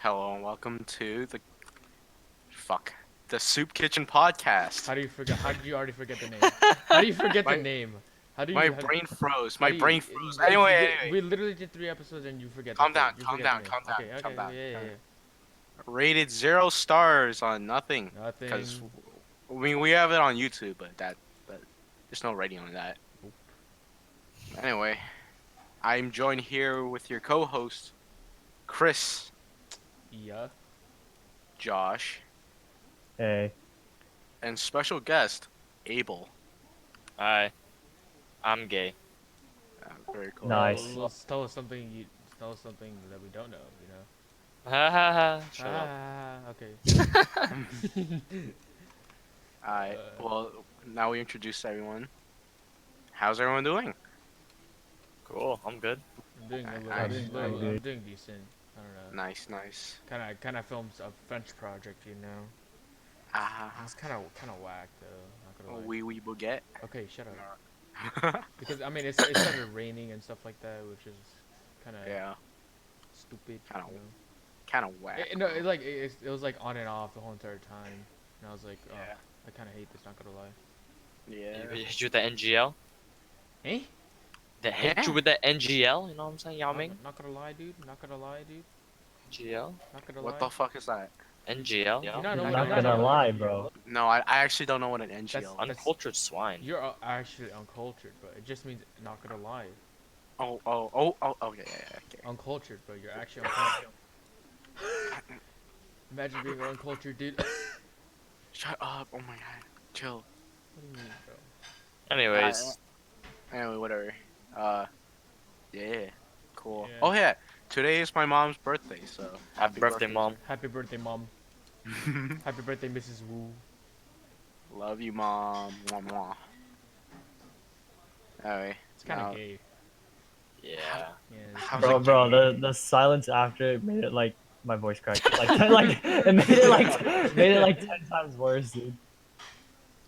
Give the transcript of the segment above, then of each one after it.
Hello and welcome to the Soup Kitchen podcast. How do you forget? How did you already forget the name? How do you forget the My name? How do my you? brain froze. How My do you? brain froze. Anyway, We literally did 3 episodes and you forget the calm thing. down, You calm forget the down, name. calm down, Okay, calm okay, down. okay, yeah. Rated 0 stars on nothing because Nothing. we have it on YouTube, but there's no rating on that. Anyway, I'm joined here with your co-host Chris, Yeah. Josh, Hey, and special guest Abel. Hi, I'm gay. Very cool. nice. Tell us something. Tell us something that we don't know. You know. Ha ha ha. Shut up. Okay. Alright, well, now we introduced everyone. How's everyone doing? Cool, I'm good. I'm doing a little. I'm I'm good. doing decent. I don't know. Nice, nice. Kind of filmed a French project. You know. Ah, It's kind of whack though. Not gonna lie. wee baguette. Okay, shut up. Because I mean, it started raining and stuff like that, which is kind of Yeah, stupid. Kinda you know? kind of whack. No, it was like on and off the whole entire time, and I was like, oh, Yeah. I kind of hate this. Not gonna lie. Yeah. Hit you with the NGL. Eh? Hit you with the NGL. You know what I'm saying, Yao Ming? Not gonna lie, dude. Not gonna lie, dude. NGL. Not gonna What lie. the fuck is that? NGL. You not know I'm what not an gonna NGL lie, bro. No, I actually don't know what an NGL is. Uncultured swine. You're actually uncultured, but it just means not gonna lie. Oh, yeah, okay. Uncultured, but you're actually uncultured. Imagine being uncultured, dude. What Shut up, oh my god. Chill. do you mean, bro? Anyways, Anyway, whatever. Yeah. Cool. Yeah. Oh yeah, today is my mom's birthday, so happy birthday, mom. Happy birthday, mom. Happy birthday, Mrs. Wu. Love you, mom. Mwah, mwah. Anyway, It's kind now- of gay. Yeah. Yeah. How's Bro, it bro, gay? the silence after it made it like my voice cracked. Like it made it like 10 times worse, dude.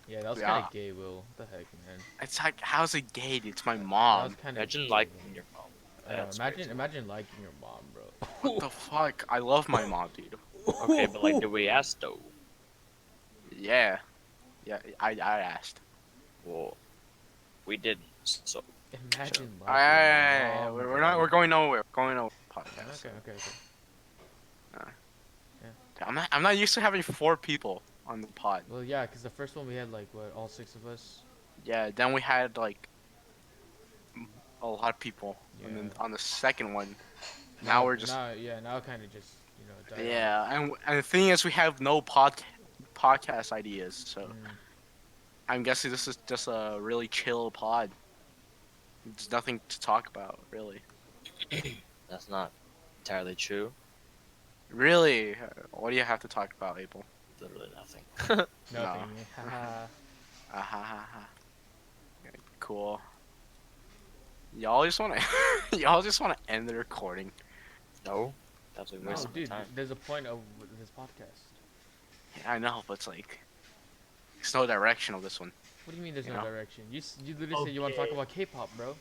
Yeah, that was Yeah. kind of gay, Will. What the heck, man? It's like, how's it gay? It's my That mom. was kind of. Imagine liking your mom. That's imagine, crazy. imagine liking your mom, bro. What the fuck? I love my mom, dude. Okay, but like, did we ask though? Yeah. Yeah, I asked. Well, we didn't. So Imagine liking Alright, your mom. we're going nowhere. We're going nowhere. Podcast. Okay. I'm not used to having 4 people on the pod. Well, yeah, because the first one we had like what, all 6 of us. Yeah, then we had like a lot of people, and then Yeah. on the second one, now we're just now kind of just died off. yeah, and the thing is we have no podcast ideas, so Mm. I'm guessing this is just a really chill pod. There's nothing to talk about, really. that's not entirely true. Really, what do you have to talk about, Abel? Literally nothing. Nothing. Haha. Ah ha ha ha. Okay, cool. Y'all just wanna end the recording. No, that's a No, waste of dude, time. there's a point of this podcast. Yeah, I know, but it's like there's no direction of this one. What do you mean there's You no know? direction? You literally said you want to talk Okay. about K-pop, bro.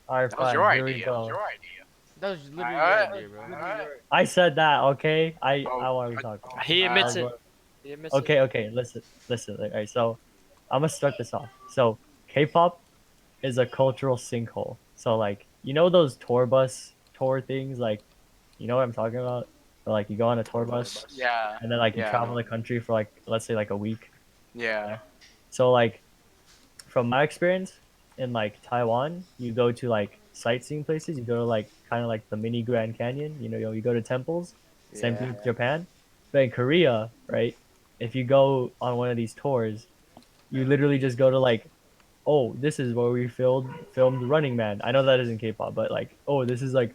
Alright, That was fine. your Here idea. we That was go. your idea. That was literally Alright. your idea, bro. Alright. I said that, okay? I Oh, want to talk. He admits Uh, it. He admits it. Okay, listen. Alright, so I'm gonna start this off. So K-pop is a cultural sinkhole. So like, you know those tour things, like, you know what I'm talking about? Or like you go on a tour bus Yeah. and then like you Yeah, I travel know. the country for like, let's say like a week. Yeah. So like, from my experience in like Taiwan, you go to like sightseeing places. You go to like kind of like the mini Grand Canyon. You go to temples. Same thing with Japan. But in Korea, right? If you go on one of these tours, you literally just go to like, oh, this is where we filmed Running Man. I know that isn't K-pop, but like, oh, this is like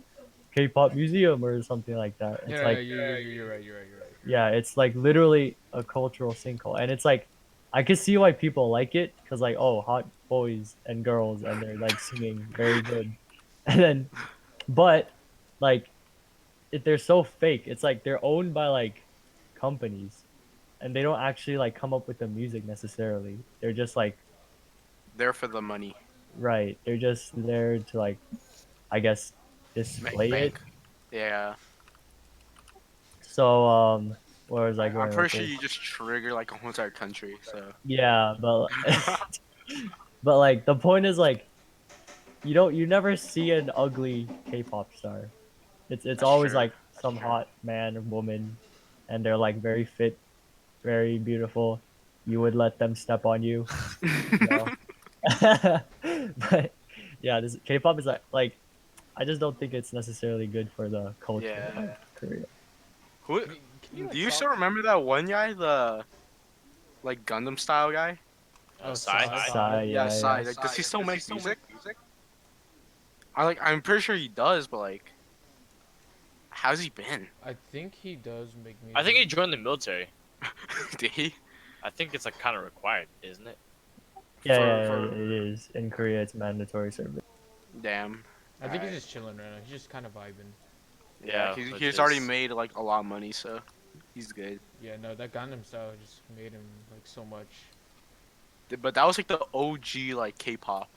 K-pop museum or something like that. It's Yeah, like, you're right. yeah, it's like literally a cultural sinkhole, and it's like I can see why people like it because like, oh, hot boys and girls and they're like singing very good, and then but like they're so fake. It's like they're owned by like companies, and they don't actually like come up with the music necessarily. They're just like, There for the money. right, they're just there to like, I guess, display it. Yeah. So where was I I'm going with pretty sure this? you just trigger like a whole entire country. So Yeah, but but like the point is like you never see an ugly K-pop star. It's that's always true. like some hot man or woman, and they're like very fit, very beautiful. You would let them step on you, you know. But yeah, this K-pop is like I just don't think it's necessarily good for the culture Yeah. of Korea. Who? Can you Do like you stop? still remember that one guy, the like Gundam style guy? Oh, Side. Psy, Yeah, yeah, Sai. yeah. Like, does he still make music? I'm pretty sure he does, but like, how's he been? I think he does make music. I think he joined the military. Did he? I think it's like kind of required, isn't it? Yeah, For yeah, for it is. In Korea, it's mandatory service. damn. I think he's Alright. just chilling right now. He's just kind of vibing. Yeah, Yeah, which he's already is- made like a lot of money, so he's good. Yeah, no, that Gundam style just made him like so much. But that was like the OG like K-pop.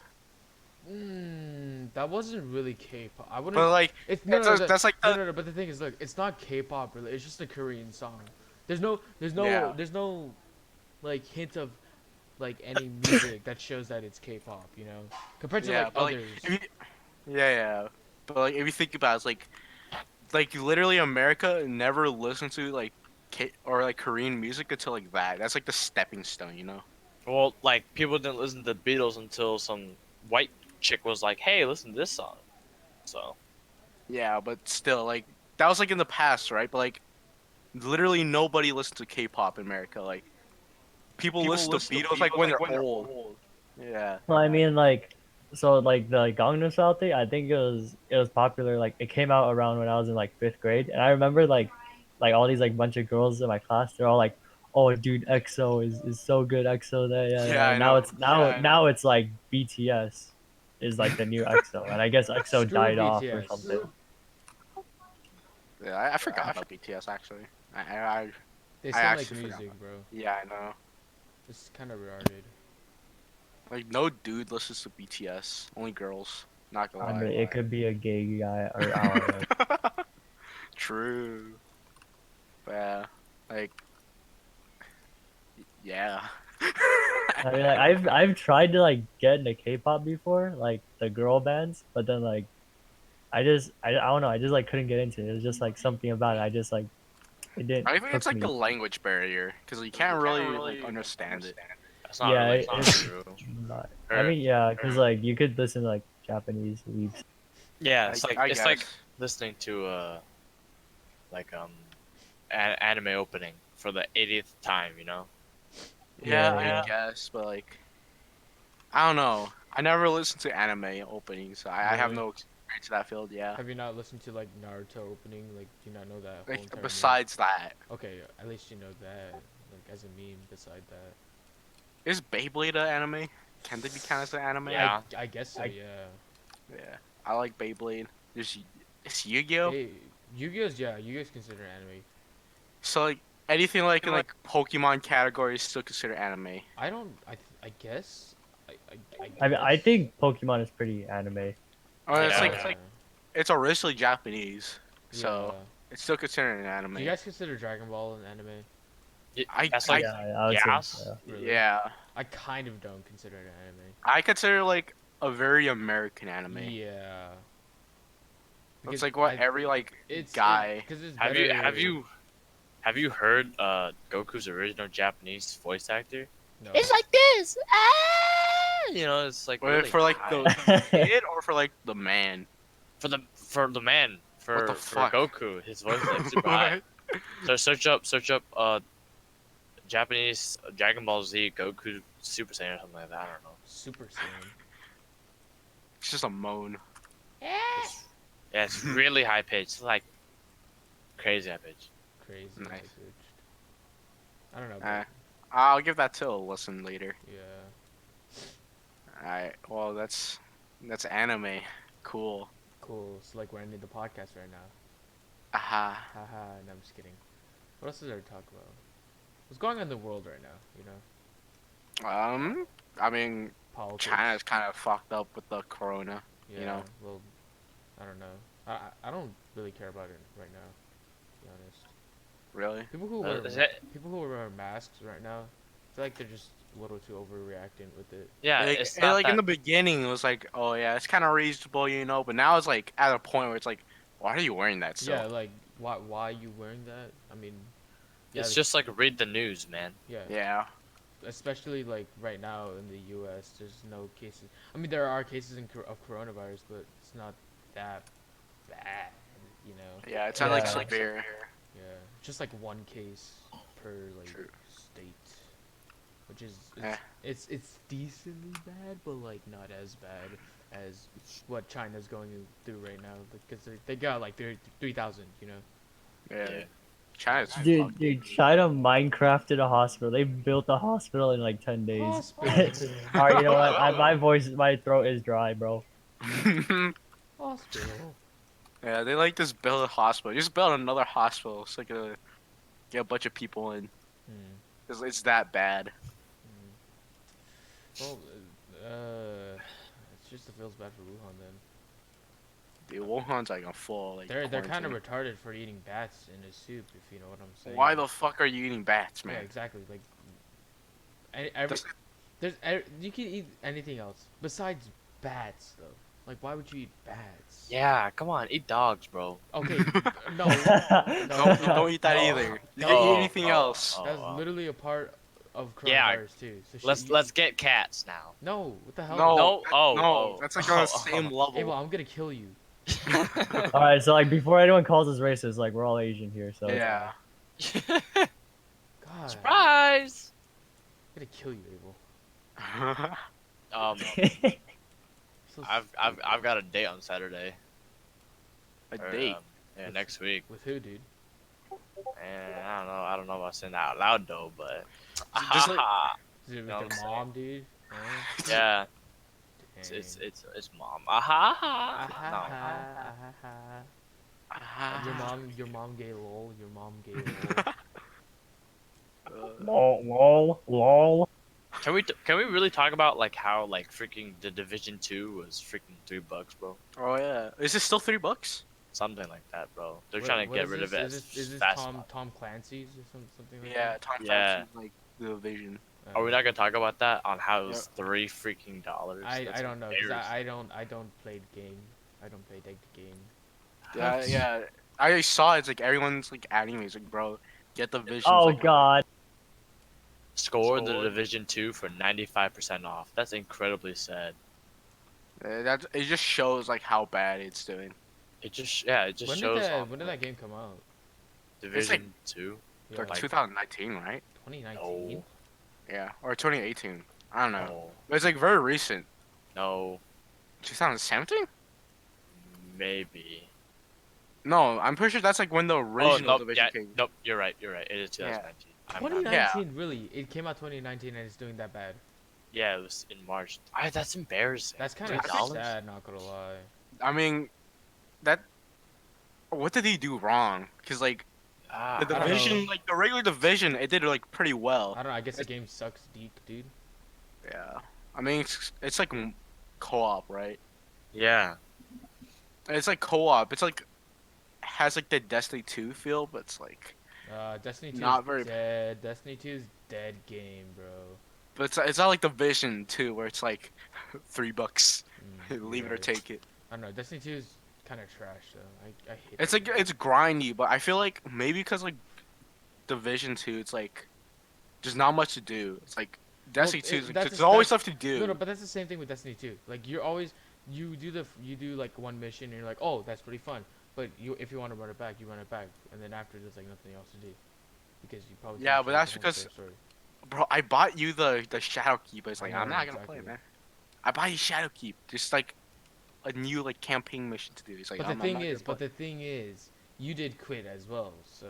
That wasn't really K-pop. I wouldn't. But like, It's no, no, that's like no, the no, no. But the thing is, look, it's not K-pop really. It's just a Korean song. Yeah. There's no like hint of like any music that shows that it's K-pop. You know, compared to yeah, like but like others. if you, yeah. But like if you think about it, it's like literally America never listened to like K or like Korean music until like that. That's like the stepping stone, you know? Well, like people didn't listen to the Beatles until some white chick was like, "Hey, listen to this song." So Yeah, but still, like that was like in the past, right? But like literally nobody listened to K-pop in America. Like people listen to Beatles like when they're old. Yeah. Well, I mean, like, so like the Gangnam Style thing, I think it was popular. Like, it came out around when I was in like fifth grade, and I remember like all these like bunch of girls in my class. They're all like, "Oh, dude, EXO is so good. EXO, that yeah, Yeah, yeah." I Now know. it's now it's like BTS is like the new EXO, and I guess EXO Screw died off or BTS. something. Yeah, I forgot about BTS actually. They I still make actually forgot music, bro. yeah, I know. It's kind of retarded. Like no dude listens to BTS. Only girls. Not gonna I lie. mean, it could be a gay guy or I don't know. True. But yeah, like, yeah. I mean, like, I've tried to like get into K-pop before, like the girl bands, but then like I don't know, I just like couldn't get into it. It was just like something about it. I just like it didn't I think it's hook like me. the language barrier because you can't really like understand it. that's not Yeah, really it's true. not. I mean, yeah, because like you could listen to like Japanese weebs. Yeah, it's I it's guess. like listening to like anime opening for the 80th time, you know? Yeah, Yeah. I guess, but like, I don't know. I never listened to anime openings, so I have Really? no experience in that field. Yeah. Have you not listened to like Naruto opening? Like, do you not know that whole Like entire besides that, meme? Okay, at least you know that. Like as a meme, beside that. is Beyblade an anime? Can they be counted as an anime? Yeah. I guess so. I- Yeah. Yeah. I like Beyblade. It's Yu-Gi-Oh. Hey, Yu-Gi-Oh's Yu-Gi-Oh's considered anime. So like anything like in like Pokemon category is still considered anime. I don't. I guess. I mean, I guess. think Pokemon is pretty anime. Oh, it's Yeah. like it's originally Japanese, Yeah. so it's still considered an anime. Do you guys consider Dragon Ball an anime? That's I- like Yeah, I would yes. say. Yeah. Really? Yeah, I kind of don't consider it an anime. I consider like a very American anime. Yeah. It's like what every like guy. Because it's Have better. you heard Goku's original Japanese voice actor? No. It's like this. Ah! You know, it's like Wait, really for like high. the kid or for like the man. for the man What the for fuck? Goku, his voice is like super high. So search up Japanese Dragon Ball Z Goku Super Saiyan or something like that. I don't know. Super Saiyan. It's just a moan. Yeah, it's really high pitched. It's like crazy high pitched. Crazy. Nice. high-pitched. I don't know. Uh, But I'll give that to a listen later. yeah. Alright, well that's anime. Cool. Cool. So like we're ending the podcast right now. Aha. Haha. No, I'm just kidding. What else is there to talk about? What's going on in the world right now? You know, I mean, politics. China's kind of fucked up with the corona. Yeah. you know. Well, I don't know. I don't really care about it right now. To be honest. Really? Is it? people who wear masks right now, I feel like they're just a little too overreacting with it. Yeah, Like, it's and, not like in that. the beginning, it was like, oh yeah, it's kind of reasonable, you know. But now it's like at a point where it's like, why are you wearing that still? Yeah, like why are you wearing that? I mean, yeah, It's just like read the news, man. yeah. Yeah. Especially like right now in the U.S., there's no cases. I mean, there are cases of coronavirus, but it's not that bad, you know. Yeah, it's not like Yeah. severe. Yeah, just like one case per like True. state, which is Eh. it's decently bad, but like not as bad as what China's going through right now, because they got like 3,000, you know. Yeah. Yeah. China's Dude, China Minecrafted a hospital. They built a hospital in like 10 days. Hospital, All right, you know what? My throat is dry, bro. fucked. hospital. Yeah, they like this build a hospital. Just build another hospital so they can get a bunch of people in. Hmm. 'Cause it's that bad. Well, it's just it feels bad for Wuhan then. Dude, Wuhan's like a full like. They're kind of quarantine. retarded for eating bats in a soup, if you know what I'm saying. Why the fuck are you eating bats, Yeah, man? exactly. Like, every, That's- you can eat anything else besides bats, though. Like, why would you eat bats? Yeah, come on, eat dogs, bro. Okay, no, Don't eat that no. either. You No. can eat anything else. That's literally a part of Yeah, coronavirus too. So let's get cats now. No, what the hell? No, No, no, oh, that's like on the same Abel, level. I'm gonna kill you. All right, so like before anyone calls us racist, like we're all Asian here, so it's Yeah. God, Surprise! I'm gonna kill you, Abel. Um, fine. So I've got a date on Saturday. A Or, date. yeah, next week. with who, dude? And I don't know about saying that out loud though, but Just like- Is it with No, your I'm mom, dude? Huh? yeah, Dang. it's mom. Aha! Ah, ha, No. ha, ah, ha, ha. Your mom gay lol. Your mom gay lol. lol. Can we really talk about like how like freaking the Division 2 was freaking $3, bro? Oh yeah. Is it still $3? Something like that, bro. They're What- trying to what get is rid of this? it Is as this fast. Tom Clancy's or something like Yeah, that? Tom Yeah. Clancy's like the Division. Are we not gonna talk about that on how it was $3 freaking? I That's don't know, because embarrassing. I don't play the game. I don't play the game. Yeah, yeah. I saw it's like everyone's like adding me. It's like, bro, get the Vision. Oh like, god. Score the Division 2 for 95% off. That's incredibly sad. That it just shows like how bad it's doing. It just When shows did off when did that game come out? Division 2. Yeah, Like like- 2019, right? 2019. No, Yeah, or 2018. I don't know. no, But it's like very recent. no, 2017? maybe. No, I'm pretty sure that's like when the Oh original nope, Division yeah, came. nope. You're right. You're right. It is 2019. I'm not- 2019, really? It came out 2019 and it's doing that bad. Yeah, it was in March. That's embarrassing. That's kind of $3? sad, not gonna lie. I mean, that. What did he do wrong? Because like Ah, the I don't know. Division, like the regular Division, it did like pretty well. I don't know. I guess the game sucks deep, dude. Yeah. I mean, it's like co-op, right? yeah. It's like co-op. It's like has like the Destiny 2 feel, but it's like. Destiny 2 Not is very- dead. Destiny 2 is dead game, bro. But it's not like Division 2 where it's like $3. Mm, Leave it or right. take it. I don't know. Destiny 2 is kind of trash though. I hate. It's that like game. it's grindy, but I feel like maybe because like Division 2, it's like there's not much to do. It's like Destiny 2, there's always stuff to do. No, but that's the same thing with Destiny 2. Like you're always you do like one mission and you're like, oh, that's pretty fun. But if you want to run it back, you run it back, and then after there's like nothing else to do, because you probably Yeah, can't but finish that's the whole because- story. Bro, I bought you the Shadow Keep, but it's I like know, I'm not gonna exactly. play, man. I bought you Shadow Keep, just like a new like campaign mission to do. It's like But I'm the thing not is, gonna play. you did quit as well. So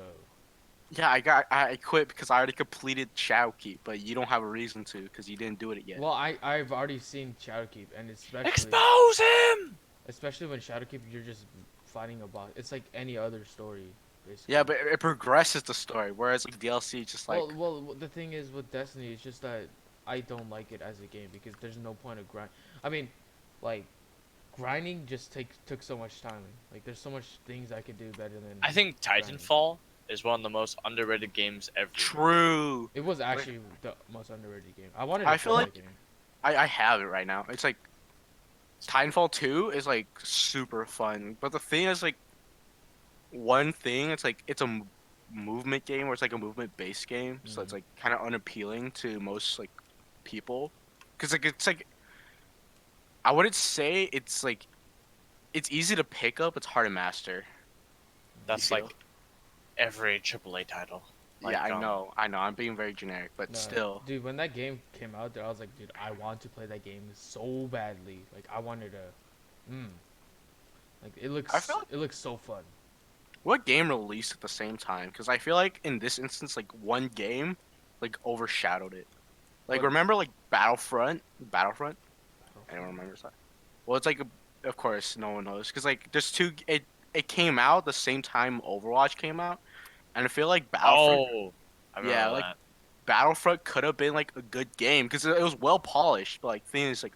Yeah, I quit because I already completed Shadow Keep, but you don't have a reason to because you didn't do it yet. well, I've already seen Shadowkeep, and Expose him. especially when Shadowkeep, you're just fighting a boss. It's like any other story, basically. Yeah, but it progresses the story, whereas like DLC is just like well, the thing is with Destiny, it's just that I don't like it as a game because there's no point of grind. I mean, like, grinding just took so much time. Like, there's so much things I could do better than. I think grinding. Titanfall is one of the most underrated games ever. True. It was actually the most underrated game. I wanted to I play feel that like game. I have it right now. It's like Titanfall 2 is like super fun, but the thing is like one thing. It's like it's a movement game, or it's like a movement based game, so it's Mm. like kind of unappealing to most like people, because like it's like I wouldn't say it's like it's easy to pick up, it's hard to master. That's feel? like every AAA title. Yeah, Like, I know. I'm being very generic, but No, still. dude, when that game came out, there I was like, dude, I want to play that game so badly. Like, I wanted to, like I feel like it looks so fun. what game released at the same time? Because I feel like in this instance, like one game, like overshadowed it. Like What? remember like Battlefront? Battlefront? Anyone Battlefield? remembers that? Well, it's like, of course, no one knows because like there's two. It came out the same time Overwatch came out, and I feel like Battlefront. oh, I Yeah, remember like that. Battlefront could have been like a good game because it was well polished. But like thing is like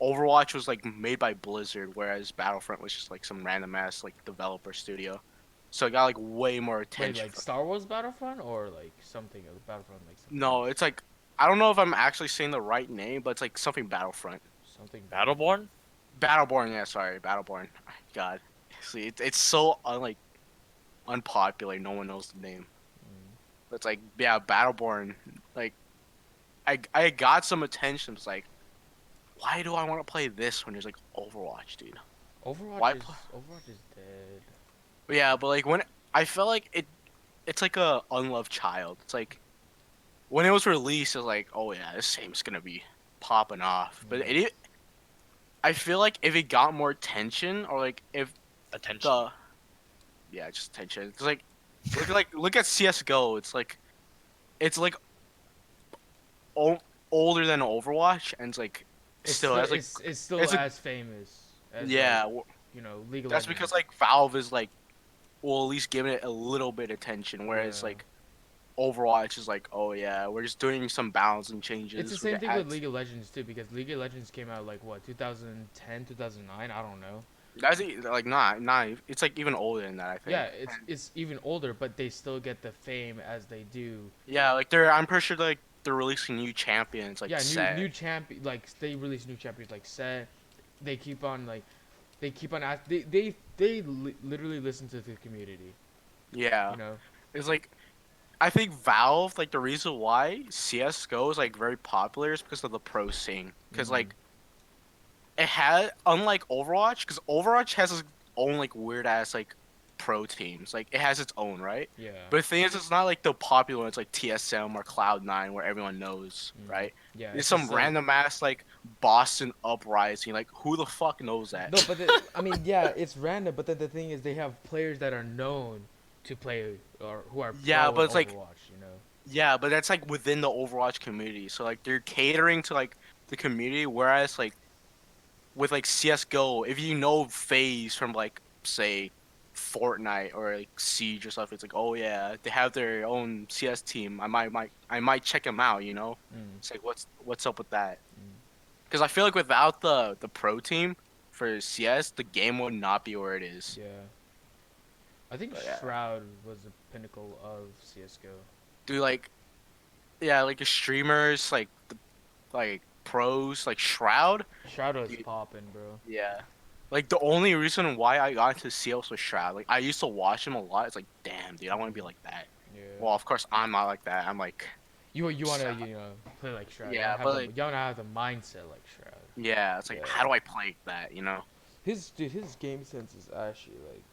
Overwatch was like made by Blizzard, whereas Battlefront was just like some random ass like developer studio. So it got like way more Wait, attention. like Star Wars Battlefront or like something of Battlefront, like something No, else? it's like I don't know if I'm actually saying the right name, but it's like something Battlefront. Something Battleborn? Battleborn, yeah, sorry, Battleborn. God, see, it's so like unpopular. No one knows the name. Mm. But it's like yeah, Battleborn. Like I got some attention. It's like why do I want to play this when there's like Overwatch, dude? Why? Overwatch is dead. Yeah, but like when I felt like it's like a unloved child. It's like when it was released, it was like, oh yeah, this game's gonna be popping off. But Mm. I feel like if it got more attention, or like if Attention. the yeah, just attention. It's look at CS:GO. It's like o- older than Overwatch, and it's like still has like It's still it's a as famous as yeah. like, you know, League of That's Legends. because like Valve is like well at least giving it a little bit of attention, whereas Yeah. like Overwatch is like, oh yeah, we're just doing some balancing It's changes. the We're same gonna thing with add. League of Legends too, because League of Legends came out like what 2010, 2009. I don't know. Like it's like even older than that, I Yeah, think. it's even older, but they still get the fame as they do. Yeah, like I'm pretty sure like they're releasing new champions like Yeah, set. new champion, like they release new champions like set. They keep on like they keep on ask they literally listen to the community. Yeah, You know. it's like I think Valve like the reason why CS:GO is like very popular is because of the pro scene. Because Mhm. like it had unlike Overwatch, because Overwatch has its own like weird ass like pro teams. Like it has its own right. Yeah. But the thing is, it's not like the popular ones like TSM or Cloud9 where everyone knows, Mhm. right? Yeah. It's It's some just like random ass like Boston Uprising. Like who the fuck knows that? no, but I mean, yeah, it's random. But then the thing is, they have players that are known to play or who are Yeah, pro but in it's like Overwatch. You know. yeah, but that's like within the Overwatch community. So like they're catering to like the community, whereas like with like CS:GO, if you know FaZe from like say Fortnite or like Siege or stuff, it's like oh yeah, they have their own CS team. I might check them out. You know, Mm. it's like what's up with that? Mm. Because I feel like without the pro team for CS, the game would not be where it is. Yeah. I think But yeah, Shroud was the pinnacle of CS:GO. do like yeah like the streamers like pros like Shroud. Shroud was Dude, popping, bro. yeah. Like the only reason why I got into CS was Shroud. Like I used to watch him a lot. It's like, damn, dude, I want to be like that. Yeah. Well, of course I'm not like that. I'm like, You wanna play like Shroud. yeah, but like, You wanna have the mindset like Shroud. yeah, it's like, Yeah. how do I play that? You know? His game sense is actually like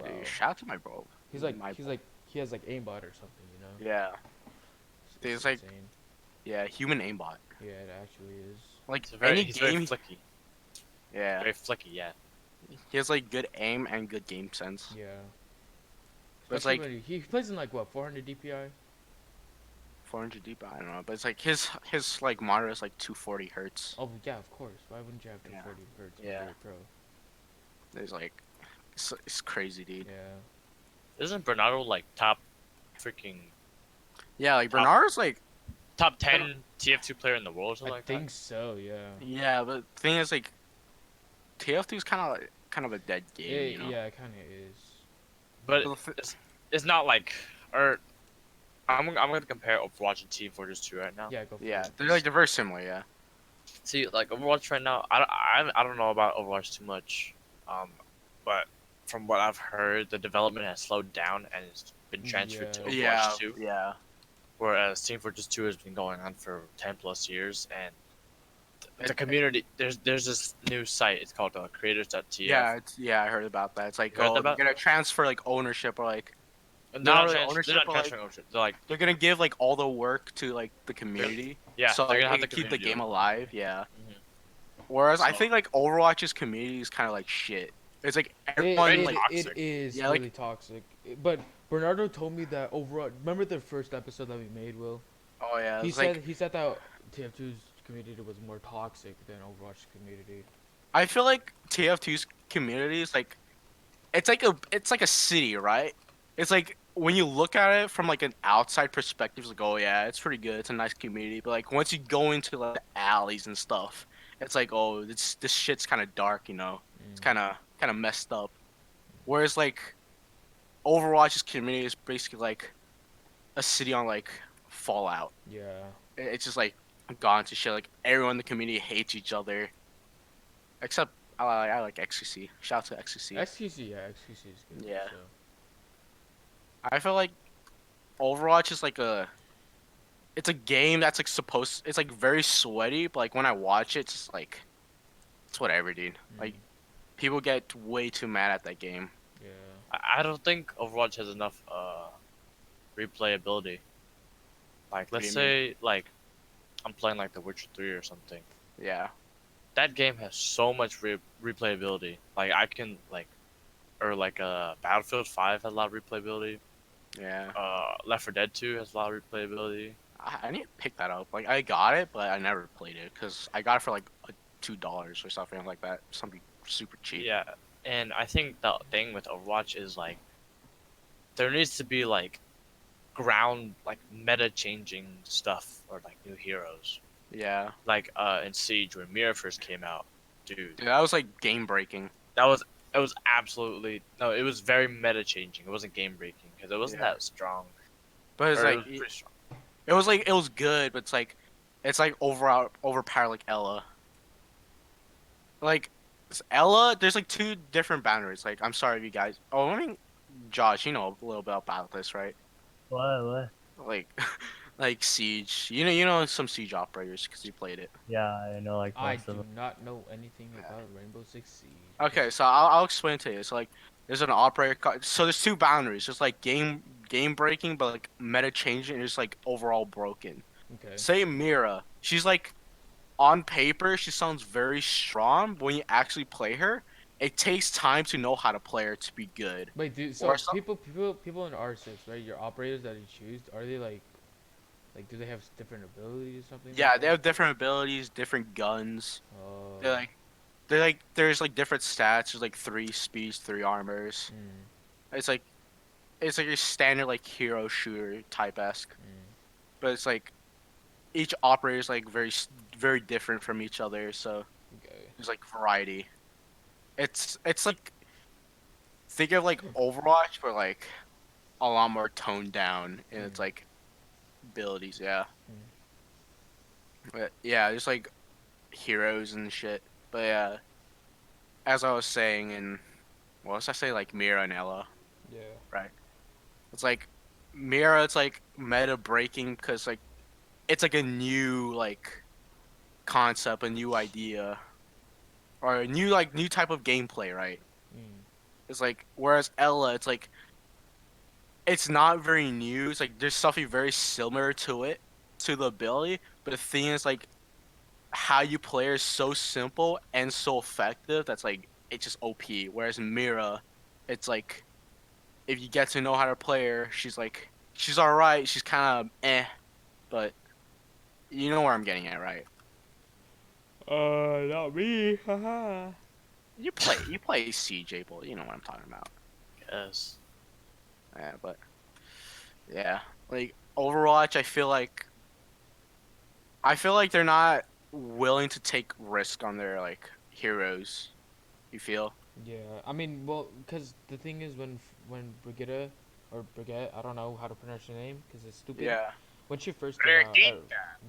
wow. Dude, shout out to my bro. He's My like bro. he has like aimbot or something, you know. Yeah, Dude, it's like- insane. yeah, human aimbot. Yeah, it actually is. Like He's any very game, flicky. yeah, Very flicky, yeah. he has like good aim and good game sense. Yeah. But it's Especially like when he plays in like what 400 DPI. 400 deep. I don't know, but it's like his like monitor is like 240 hertz. Oh yeah, of course. Why wouldn't you have Yeah. 240 hertz when Yeah. you're a pro? There's like, it's crazy, dude. Yeah. Isn't Bernardo like top freaking Yeah, like Top- Bernard's like, top 10 TF2 player in the world or something I like think so. Yeah. yeah, but the thing is like, TF2 is kind of a dead game, It, you know. Yeah, it kind of is. that? Well, But the it's not like, or I'm gonna compare Overwatch and Team Fortress 2 right now. Yeah, go for Yeah, it. they're very similar. Yeah. See, like Overwatch right now, I don't know about Overwatch too much, but from what I've heard, the development has slowed down and it's been transferred to Yeah. Yeah. Overwatch 2, Yeah. whereas Team Fortress 2 has been going on for 10 plus years, and the It- community there's this new site. It's called creators.tf. Yeah. I heard about that. It's like, You heard oh, they're about? gonna transfer like ownership or like And not really they're ownership, not but like transferring ownership. They're like they're gonna give like all the work to like the they're, community, yeah, so they're like gonna it have the can keep the community do game it. alive. Yeah. Mhm. Whereas I So think like Overwatch's community is kind of like shit. It's like It, everyone very it, like it toxic. is yeah really like toxic. But Bernardo told me that overall. Remember the first episode that we made, Will? oh yeah He it's said like he said that TF2's community was more toxic than Overwatch's community. I feel like TF2's community is like it's like a city, right? It's like when you look at it from like an outside perspective, it's like, oh yeah, it's pretty good. It's a nice community. But like once you go into like the alleys and stuff, it's like, oh, this shit's kind of dark, you know. It's Mm. kind of messed up. Whereas like Overwatch's community is basically like a city on like Fallout. Yeah. It's just like gone to shit. Like everyone in the community hates each other, except I like XQC. Shout out to XQC. XQC, yeah, XQC is good. Yeah. So. I feel like Overwatch is like it's a game that's like it's like very sweaty, but like when I watch it, it's just like it's whatever, dude. Like Mm. people get way too mad at that game. Yeah. I don't think Overwatch has enough replayability. Like What do let's you say like I'm playing like The Witcher 3 or something. Yeah, That game has so much replayability. Like I can like or like Battlefield 5 has a lot of replayability. yeah. Left 4 Dead 2 has a lot of replayability. I need to pick that up. Like I got it, but I never played it because I got it for like $2 or something like that. Something super cheap. Yeah, and I think the thing with Overwatch is like there needs to be like ground like meta changing stuff or like new heroes. Yeah, Like in Siege when Mira first came out, dude, dude, that was like game breaking. that was it was absolutely no, it was very meta changing. It wasn't game breaking because it wasn't Yeah. that strong. But it's Or like it was pretty strong. it was good, but it's like overpowered like Ella. Like Ella, there's like two different boundaries. Like I'm sorry if you guys. Oh, I mean, Josh, you know a little bit about this, right? What? Like like Siege. You know some Siege operators because you played it. Yeah, I know like I most of do them. not know anything about Rainbow Six Siege. Okay, so I'll explain to you. So like there's an operator. So there's two boundaries. There's like game breaking, but like meta changing, and just like overall broken. Okay. Say Mira, she's like on paper she sounds very strong, but when you actually play her, it takes time to know how to play her to be good. Wait, dude. So Or some, people in R6, right? Your operators that you choose, are they like, do they have different abilities or something? yeah, like they have different abilities, different guns. Oh. They're like there's like different stats. There's like 3 speeds, 3 armors. Mm, It's like your standard like hero shooter type esque, mm. but it's like each operator is like very different from each other. So Okay. there's like variety. It's like think of like Overwatch, but like a lot more toned down in its like abilities. Yeah, but yeah, there's like heroes and shit. But yeah, as I was saying, and what was I say? Like Mira and Ella, Yeah. right? It's like Mira. It's like meta breaking because like it's like a new like concept, a new idea, or a new type of gameplay, right? Mm. It's like whereas Ella, it's like it's not very new. It's like there's something very similar to it, to the ability, but the thing is like how you play her is so simple and so effective that's like it's just OP. Whereas Mira, it's like if you get to know how to play her, she's alright. She's kind of but you know where I'm getting at, right? Not me. Haha. You play Siege, Abel. You know what I'm talking about. Yes. Yeah, but yeah, like Overwatch, I feel like they're not willing to take risk on their like heroes. You feel? Yeah. I mean, well, cause the thing is when Brigitte or Brigitte. I don't know how to pronounce her name because it's stupid. Yeah. When she first came out,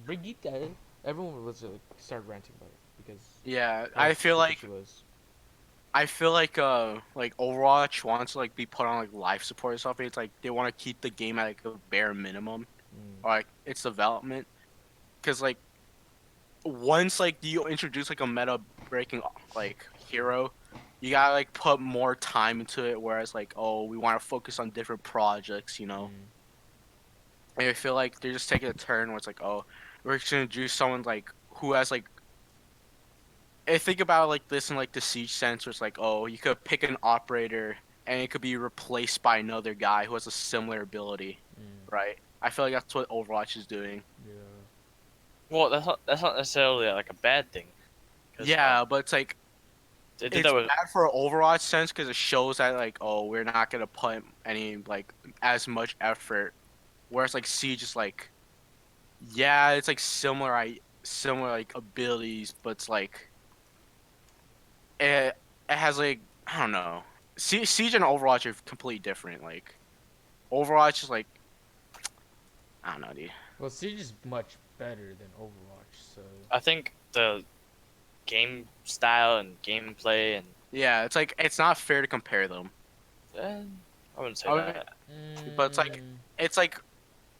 Brigitte, everyone was started ranting about it because Yeah. how stupid she was. I feel like Overwatch wants to like be put on like life support or something. It's like they want to keep the game at like a bare minimum, Mm. or like its development. Because like once like you introduce like a meta breaking like hero, you gotta like put more time into it. Whereas like, oh, we want to focus on different projects, you know. Mm. And I feel like they're just taking a turn where it's like, oh, we're just gonna introduce someone like who has like. I think about like this in like the siege sense, where it's like, oh, you could pick an operator and it could be replaced by another guy who has a similar ability, Mm. right? I feel like that's what Overwatch is doing. Yeah. Well, that's not necessarily like a bad thing. 'Cause, Yeah, but it's like they did it's that with bad for Overwatch sense because it shows that like, oh, we're not gonna put any like as much effort. Whereas like Siege is like, yeah, it's like similar like abilities, but it's like it has like I don't know. Siege and Overwatch are completely different. Like Overwatch is like I don't know, dude. Well, Siege is much better than Overwatch, so I think the game style and gameplay and Yeah, it's like it's not fair to compare them. eh, I wouldn't say I mean, that. but it's like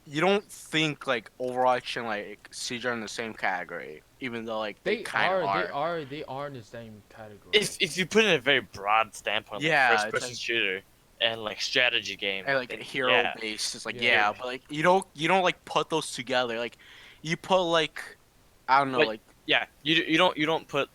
you don't think like Overwatch and like Siege are in the same category, even though like they they kind of are, are. they are, they are in the same category. If you put it in a very broad standpoint, like Yeah, first it's person like shooter and like strategy game, and like then hero yeah, based. It's like Yeah. yeah, but like you don't like put those together. Like you put like I don't know, like like yeah, you don't put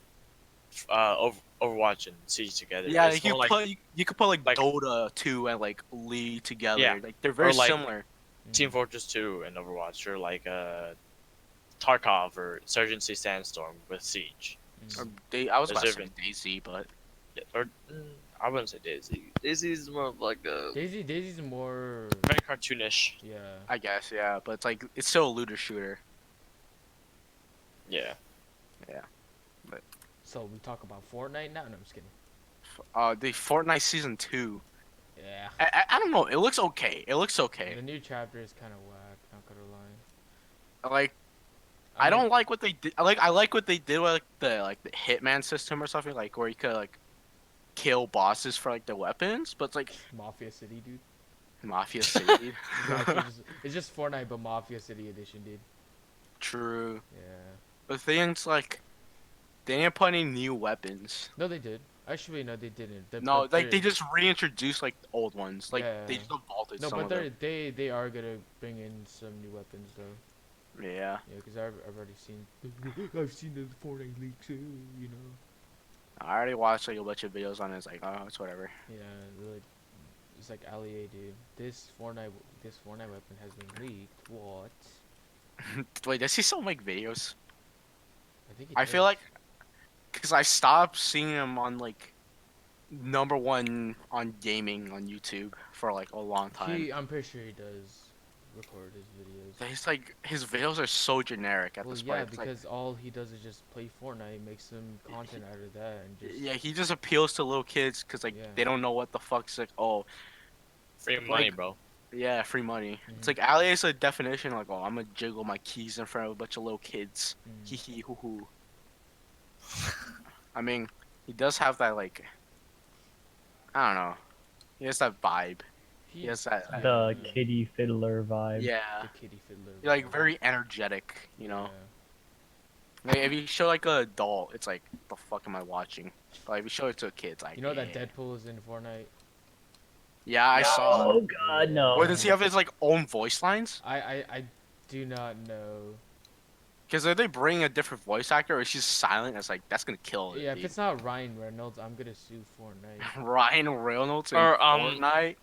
Overwatch and Siege together. yeah, It's like you more like put you could put like like Dota 2 and like League yeah, together. Like they're or very like similar. Team Mm. Fortress 2 and Overwatch, or like Tarkov or Insurgency Sandstorm with Siege. Mm. I was Those about to are say even Daisy, but or I wouldn't say Daisy. Daisy is more of like a Daisy's more, very cartoonish. yeah. I guess yeah, but it's like it's still a looter shooter. Yeah. Yeah. But So we talk about Fortnite now. No, I'm just kidding. the Fortnite season 2. Yeah. I don't know. It looks okay. It looks okay. The new chapter is kind of whack. Not gonna lie. Like I mean, don't like what they did. I like what they did with like the hitman system or something like where you could like kill bosses for like the weapons, but it's like Mafia City, dude. Mafia City. Exactly. It's just Fortnite, but Mafia City edition, dude. True. Yeah. The thing's like they didn't put any new weapons. No, they did. Actually, no, they didn't. No, But like they they're, just reintroduced like the old ones. Like yeah. they just vaulted No, some but of them. they are gonna bring in some new weapons though. Yeah. Yeah, because I've already seen. I've seen the Fortnite leaks, you know. I already watched like a bunch of videos on it. It's like, oh, it's whatever. Yeah, like it's like Ali, dude. This Fortnite weapon has been leaked. What? Wait, does he still make videos? I think he I feel does. like because I stopped seeing him on like number one on gaming on YouTube for like a long time. I'm pretty sure he does record his videos. He's like his videos are so generic at Well, this yeah, point. It's like, because all he does is just play Fortnite, make some content out of that, and just yeah, he just appeals to little kids because like Yeah. they don't know what the fuck's like. Oh, Free Like- money, bro. yeah, free money. It's Mhm. like Ali is a definition like, oh, I'm gonna jiggle my keys in front of a bunch of little kids. Mm. Hee hee hoo hoo. I mean, he does have that like, I don't know. He has that vibe. He has that. The kitty fiddler vibe. Yeah. the kitty fiddler. You're like vibe. very energetic, you know. Yeah. Like if you show like an adult, it's like, the fuck am I watching? But if you show it to a kid, it's like, You know that yeah. Deadpool is in Fortnite. Yeah, I saw. Oh god, no. Or does he have his like own voice lines? I do not know. Because if they bring a different voice actor, or she's silent, it's like that's gonna kill it. Yeah, if dude. it's not Ryan Reynolds, I'm gonna sue Fortnite. Ryan Reynolds in Or, Fortnite.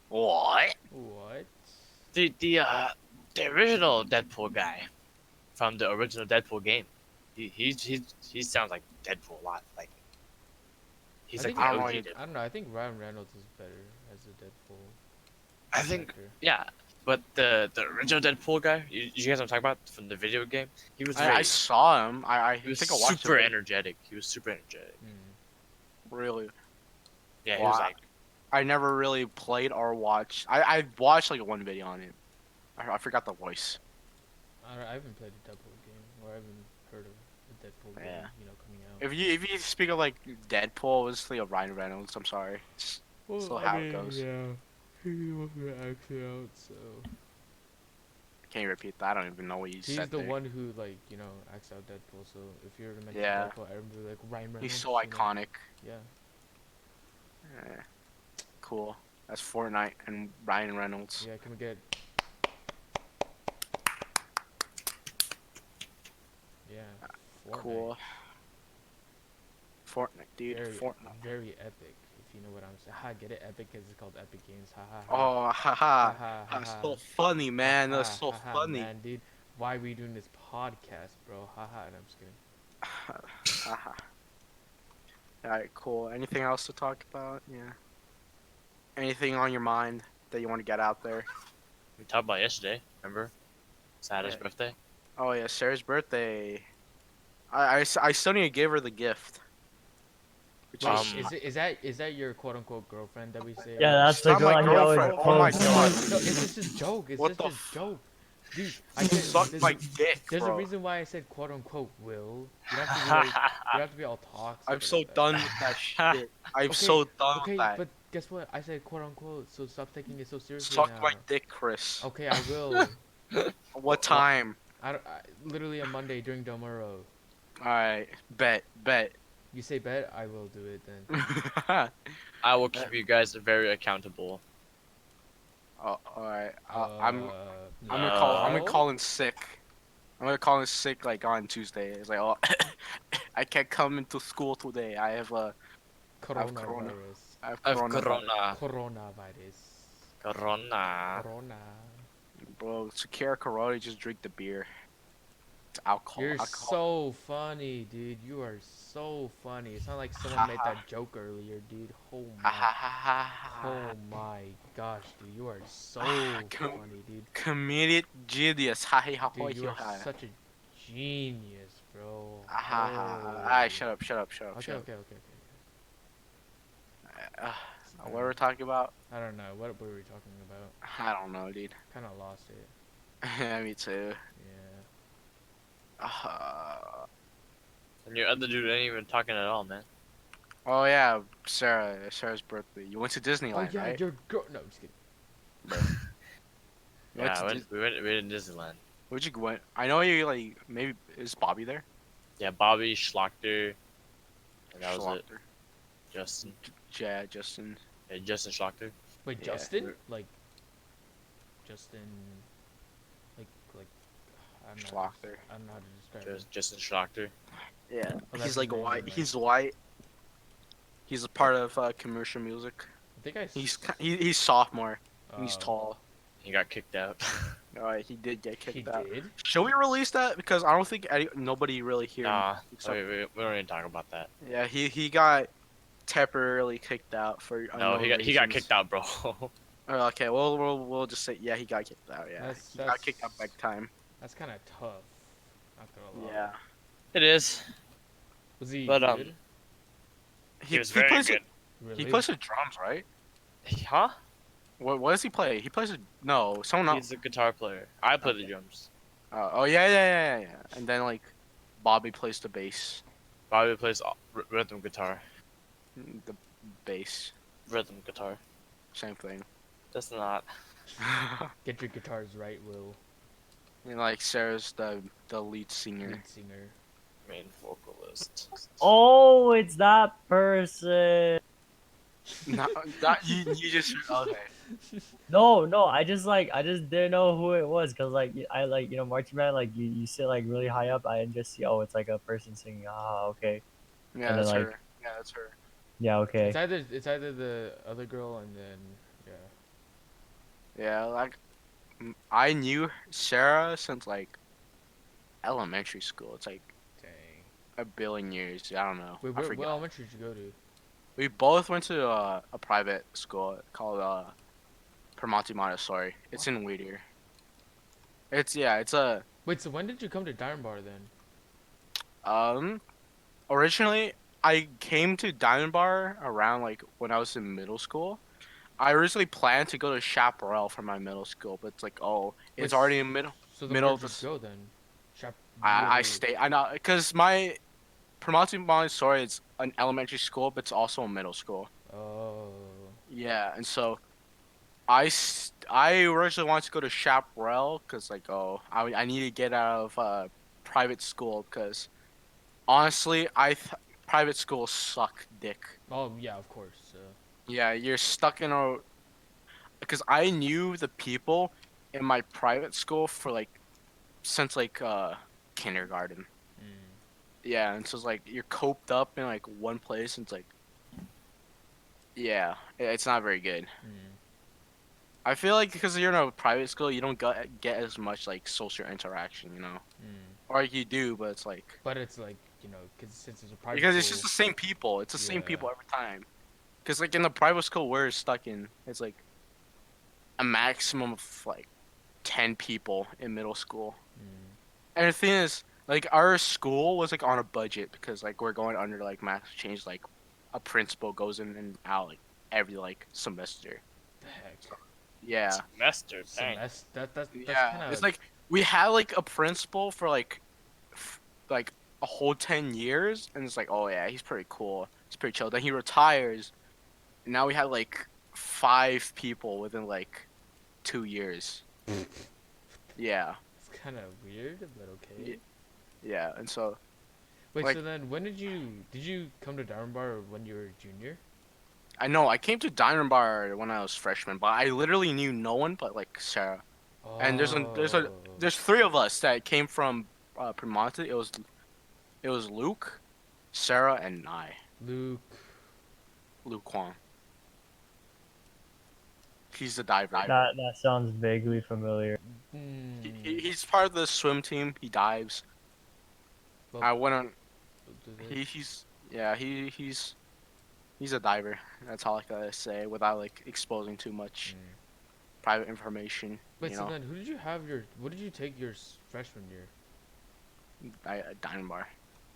What? What? The original Deadpool guy from the original Deadpool game. He sounds like Deadpool a lot. Like he's I like think, the I don't OG know, Deadpool. I don't know. I think Ryan Reynolds is better as a Deadpool. I think actor. yeah, but the original Deadpool guy, you guys know what I'm talking about from the video game. He was I very, saw him. I he was think I watched super it. energetic. He was super energetic. Mm. Really? Yeah, he was Wow. like I never really played or watched. I watched like one video on it. I forgot the voice. I haven't played a Deadpool game, or I haven't heard of a Deadpool game, Yeah. coming out. If you speak of like Deadpool, it's like a Ryan Reynolds. I'm sorry. It's still how it goes. yeah, he's the one who acted out, so Can you repeat that? I don't even know what you he's said the there. one who acts out Deadpool. So if you're to mention Yeah. Deadpool, I remember like Ryan Reynolds. He's so you know? iconic. Yeah. Yeah. Cool. That's Fortnite and Ryan Reynolds. Yeah. Can we get? Yeah. Fortnite. Cool. Fortnite, dude. Very, Fortnite. very epic. If you know what I'm saying. Ha, get it epic because it's called Epic Games. Ha ha ha. Oh, haha. Ha ha ha That's ha. so funny, man. Ha, That's ha, so ha, ha, funny. man, dude. Why are we doing this podcast, bro? Haha, and I'm just kidding. Haha. Alright, cool. Anything else to talk about? Yeah. Anything on your mind that you want to get out there? We talked about yesterday. Remember? Sarah's Yeah. birthday. Oh yeah, Sarah's birthday. I still need to give her the gift. Which Wait, is is that your quote unquote girlfriend that we say? Yeah, that's She's the not my girl he always girlfriend. Oh my quotes. god. No, it's just a joke. It's What just the a f- joke, dude. Suck there's, my dick, there's bro. a reason why I said quote unquote will. You don't have to be like, you don't have to be all toxic. I'm so about that. done with that shit. I'm Okay, so done Okay, with that. but guess what? I said quote unquote, so stop taking it so seriously Suck now. my dick, Chris. Okay, I will. What time? Literally on Monday during Domoro. Alright, bet. You say bet, I will do it then. I will keep you guys very accountable. Oh, alright. I'm No. gonna call in sick. I'm gonna call in sick like on Tuesday. It's like, oh, I can't come into school today. I have corona. Coronavirus. I have Of corona. Coronavirus. Corona. Corona. Bro, secure corona. Just drink the beer. It's alcohol. You're alcohol. so funny, dude. You are so funny. It's not like someone made that joke earlier, dude. Oh my gosh, dude. You are so funny, dude. Comedic genius. Ha ha ha Dude, you are ha. such a genius, bro. Alright, shut up. Okay, okay. What were we talking about? I don't know. What were we talking about? I don't know, dude. Kind of lost it. Yeah, me too. Yeah. And your other dude ain't even talking at all, man. Oh yeah, Sarah's birthday. You went to Disneyland, Oh yeah, right? your girl. No, I'm just kidding. You went Yeah, to we went to Disneyland. Where'd you go? I know you like maybe is Bobby there? Yeah, Bobby, Schlochter, and that was it. Schlotter. Justin. Yeah, Justin. Yeah, Justin Schlochter. Wait, Yeah. Justin? Like Justin? Like I don't know. Schlotter. I don't know how to describe it. Justin Schlochter. Yeah, Oh, that's he's his like name, white. right? He's white. He's a part of commercial music. I think I. He's sophomore. He's Oh, tall. He got kicked out. Alright, he did get He kicked out. did. Should we release that? Because I don't think nobody really here. Nah, except- we don't even talk about that. Yeah, he got temporarily kicked out for. No, unknown he got reasons. kicked out, bro. Oh, okay, we'll just say yeah, he got kicked out. Yeah, he got kicked out big time. That's kind of tough. Not gonna lie. Yeah, It is. Was he But, good? He was very plays good. Really? He plays the drums, right? Huh? What does he play? He plays no, someone else. He's a guitar player. I play the Okay. drums. Oh yeah. And then like, Bobby plays the bass. Bobby plays rhythm guitar. The bass, Rhythm guitar. same thing. That's not. Get your guitars right, Will. And like Sarah's the lead singer. Lead singer. Main vocalist. Oh, it's that person. Not you just okay. No, I just didn't know who it was because I marching band you sit like really high up. I didn't just see it's like a person singing. Ah, okay. Yeah, And that's then, her. Yeah, that's her. Yeah, okay. It's either the other girl and then Yeah, like I knew Sarah since like elementary school. It's like dang. a billion years. I don't know. Wait, I what forgot. elementary did you go to? We both went to a private school called Permonti Montessori. It's in Whittier. It's a Wait, so when did you come to Diamond Bar then? originally I came to Diamond Bar around like when I was in middle school, I originally planned to go to Chaparral for my middle school, but it's like, oh, it's already in So then middle where'd of you this. go then? Shop. I stay. I know because my Promontory Montessori is an elementary school, but it's also a middle school. Oh. Yeah, and so I originally wanted to go to Chaparral because like, oh, I need to get out of private school because honestly, private schools suck dick. Oh yeah, of course. Yeah, you're stuck in a because I knew the people in my private school for like since like kindergarten. Mm, Yeah, and so it's like you're coped up in like one place and it's like yeah, it's not very good. mm, I feel like because you're in a private school, you don't get as much like social interaction, mm. or you do, but it's like But it's like cause since it's a private because it's school. just the same people. It's the same Yeah. people every time. Because like in the private school we're stuck in, it's like a maximum of like 10 people in middle school. Mm, And the thing is, like our school was like on a budget because like we're going under like mass change. Like a principal goes in and out like every like semester. the heck. Yeah, Semester, dang. That's yeah. kind It's of. like we had like a principal for like a whole 10 years, and it's like, oh yeah, he's pretty cool. He's pretty chill. Then he retires, and now we have like 5 people within like 2 years. Yeah, It's kind of weird, but okay. Ye- yeah. And so Wait, like so then when did you come to Diamond Bar when you were a junior? I know I came to Diamond Bar when I was freshman, but I literally knew no one but like Sarah. And Oh. there's 3 of us that came from Primonte. It was Luke, Sarah, and I. Luke. Luke Kwong. He's the diver. That sounds vaguely familiar. Mm, He's part of the swim team. He dives. well, I went on. does it- He's yeah. He's a diver. That's all I gotta say without like exposing too much mm. private information. Wait, You so know, then who did you have your? What did you take your freshman year? Diamond Bar.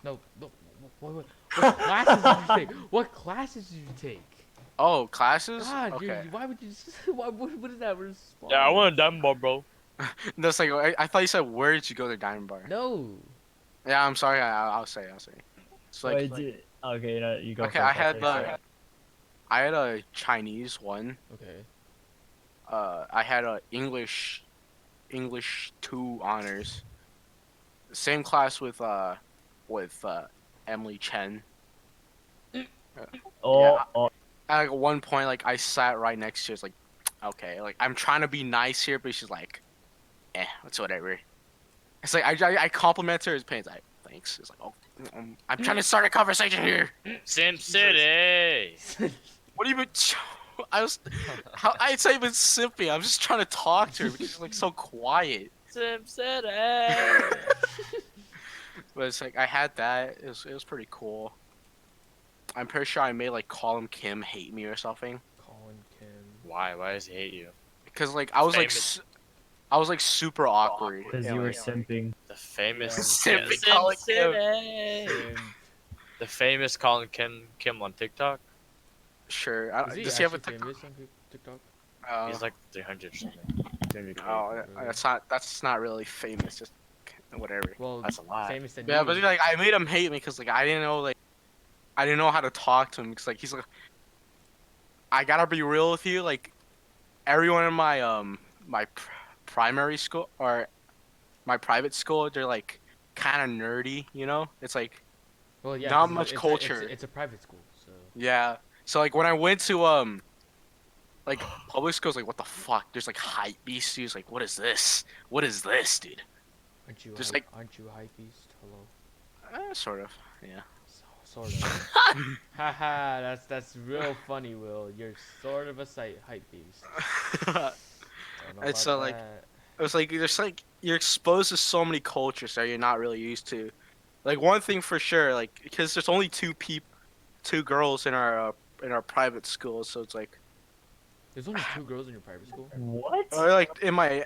No, no. What classes did you take? What classes did you take? Oh, classes. God, Okay. why would you? What is that response? Yeah, I want a diamond ball, bro. That's like I thought you said where did you go to Diamond Bar? No. Yeah, I'm sorry. I'll say. It's like Okay, you go okay. first. I'll say I had a Chinese one. Okay. I had a English 2 honors. Same class with Emily Chen. Oh, Yeah. oh, At like, one point, like I sat right next to her. It's like, okay, like I'm trying to be nice here, but she's like, it's whatever. It's like I compliment her. It's pains. Thanks. It's like, oh, I'm trying to start a conversation here. Sim City. What do you mean? I'd say even simping. I'm just trying to talk to her because she's like so quiet. Sim City. But it's like I had that. It was pretty cool. I'm pretty sure I made like Colin Kim hate me or something. Colin Kim. Why? Why does he hate you? Because like I was like Famous. I was like super awkward. because and, you were like, simping. The famous Sim Sim Colin Kim. City. Kim. The famous Colin Kim on TikTok. Sure. Is he Does he have a actually TikTok? famous on TikTok? He's like 300 or something. Oh, that's not really famous. Just whatever. Well, That's a lot. famous than Yeah, you. but like I made him hate me because like I didn't know how to talk to him because like he's like I gotta be real with you like everyone in my primary school or my private school they're like kind of nerdy, it's like Well, yeah. not 'cause much it's culture. it's a private school, so. Yeah, so like when I went to like public schools, like what the fuck, there's like hype beasts dudes, like what is this dude? Just Aren't you hype beast? Hello. Sort of, yeah. Sort of. Haha, that's real funny, Will. You're sort of a hype beast. Don't know And about so like that. it was like there's like you're exposed to so many cultures that you're not really used to. Like one thing for sure, like because there's only two girls in our private school, so it's like There's only 2 girls in your private school. What? or like in my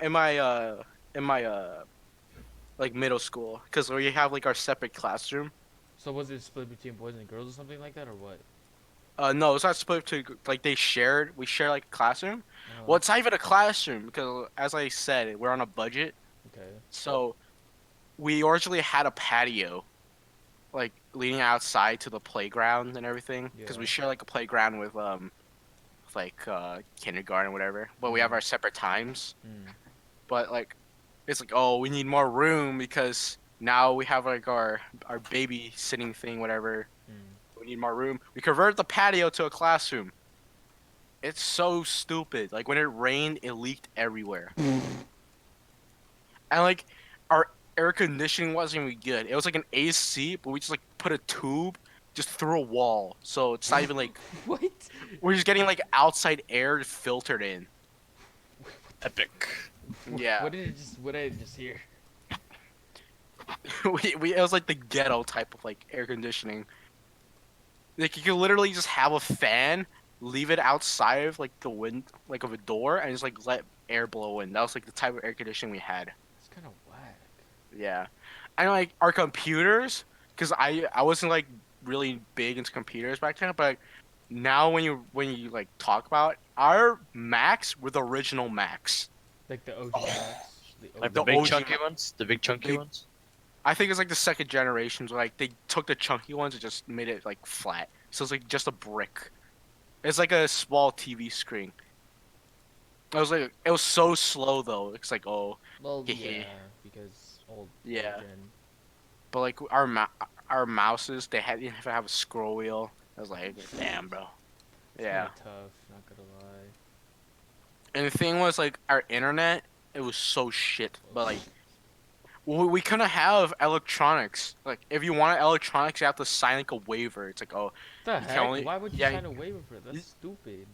like middle school, because we have like our separate classroom. So was it split between boys and girls or something like that, or what? No, it's not split to like we share like a classroom. Well, Uh, it's not even a classroom because as I said, we're on a budget. okay. So we originally had a patio, like leading outside to the playground and everything, because we Yeah. share like a playground with like kindergarten or whatever. But we have Mm. our separate times. Mm. But like, it's like, oh, we need more room because now we have like our babysitting thing, whatever. Mm. We need more room. We converted the patio to a classroom. It's so stupid. Like when it rained, it leaked everywhere. And like our air conditioning wasn't even good. It was like an AC, but we just like put a tube just through a wall. So it's not even like What? we're just getting like outside air filtered in. Epic. Yeah. What did it just? What did I just hear? We it was like the ghetto type of like air conditioning. Like you could literally just have a fan, leave it outside of like the wind like of a door and just like let air blow in. That was like the type of air conditioning we had. It's kind of whack. Yeah. And like our computers, because I wasn't like really big into computers back then, but like, now when you like talk about it, our Macs were the original Macs. Like the OG Max. The Like OG. the The big OG chunky Mac. ones? The big chunky big- ones? I think it's like the second generations where like they took the chunky ones and just made it like flat. So it's like just a brick. It's like a small TV screen. It was so slow though. It's like oh Well, yeah. yeah, because old. Yeah. Old gen. But like our mouses didn't have a scroll wheel. I was like damn bro. It's Yeah. kind of tough. Not gonna lie. And the thing was like our internet, it was so shit. But like we couldn't have electronics. Like if you wanted electronics, you have to sign like a waiver. It's like oh The you can heck? only Why would you yeah. sign a waiver for that? you- That's stupid.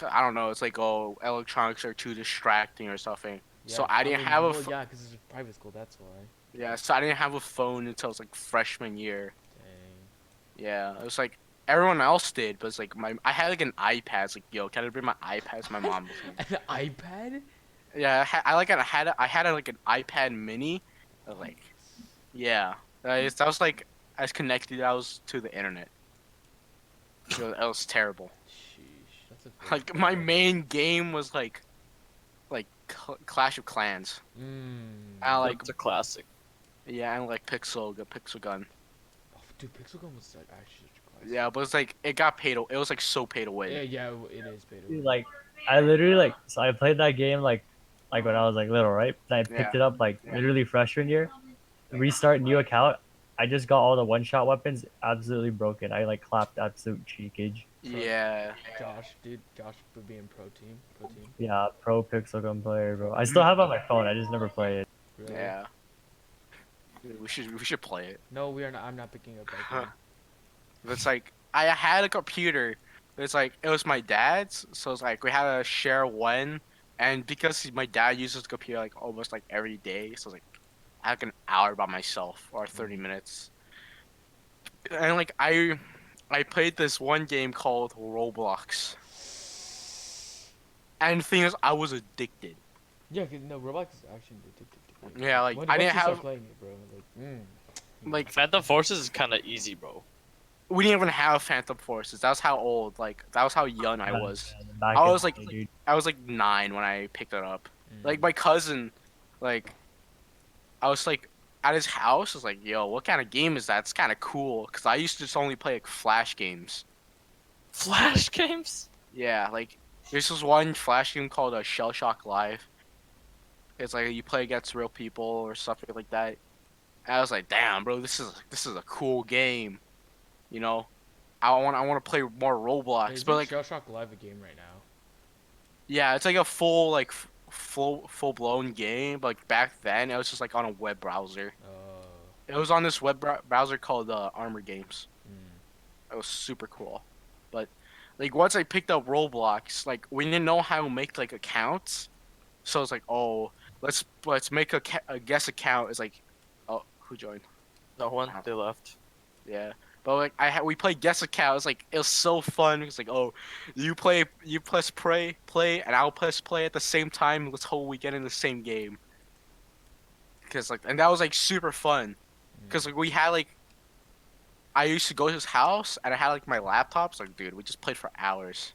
I don't know. It's like oh electronics are too distracting or something. So Yeah, I didn't have a well, yeah, because it's a private school. That's why. yeah. So I didn't have a phone until it was like freshman year. Dang. Yeah, it was like everyone else did, but it's like I had like an iPad. It's like yo, can I bring my iPad? So my mom was like, An iPad? yeah, I had like an iPad Mini. I was like, yeah, that was like as connected I was to the internet. It was terrible. Sheesh, that's a Like my main game was like Clash of Clans. Mmm. I like That's a classic. yeah, and like Pixel Gun. Oh, dude, Pixel Gun was like actually such a classic. Yeah, but it's like it was like so pay to win. Yeah, yeah, it is paid to Dude, win. like I literally like so I played that game like when I was like little, right? Then I picked Yeah. it up like Yeah. literally freshman year. Restart new account. I just got all the one shot weapons absolutely broken. I like clapped absolute cheekage. Yeah. Josh would be in pro team. Yeah, pro pixel gun player, bro. I still have it on my phone. I just never play it. Really? Yeah. We should play it. No, we are not. I'm not picking up that game. It's like I had a computer. It's like it was my dad's, so it's like we had to share one. And because my dad uses the computer like almost like every day, so it's like I had like an hour by myself or 30 minutes. And like I played this one game called Roblox. And the thing is, I was addicted. Yeah, 'cause no, Roblox is actually addictive. Yeah, like When, I once didn't you start have playing it, bro. Like, like Phantom Forces is kind of easy, bro. we didn't even have Phantom Forces. That was how old, like that was how young I was. Back I in was the like day, dude. I was like 9 when I picked it up. mm. Like my cousin, like I was like at his house. I was like, "Yo, what kind of game is that? It's kind of cool." Cause I used to just only play like Flash games. Flash games? Yeah, like there's this one Flash game called Shell Shock Live. It's like you play against real people or something like that. And I was like, "Damn, bro, this is a cool game." You know, I want to play more Roblox, Is but like Shell Shock Live a game right now? yeah, it's like a full like full blown game. But like back then, it was just like on a web browser. Oh. It was on this web browser called Armor Games. Mm. It was super cool. But like once I picked up Roblox, like we didn't know how to make like accounts, so it's like oh let's make a guest account. It's like oh who joined? No one. Wow. They left. Yeah. But like we played guest account. It's like it was so fun. It's like oh, you press play, and I'll press play at the same time. Let's hope we get in the same game. Because like and that was like super fun. Because like we had like I used to go to his house and I had like my laptops. Like, dude, we just played for hours.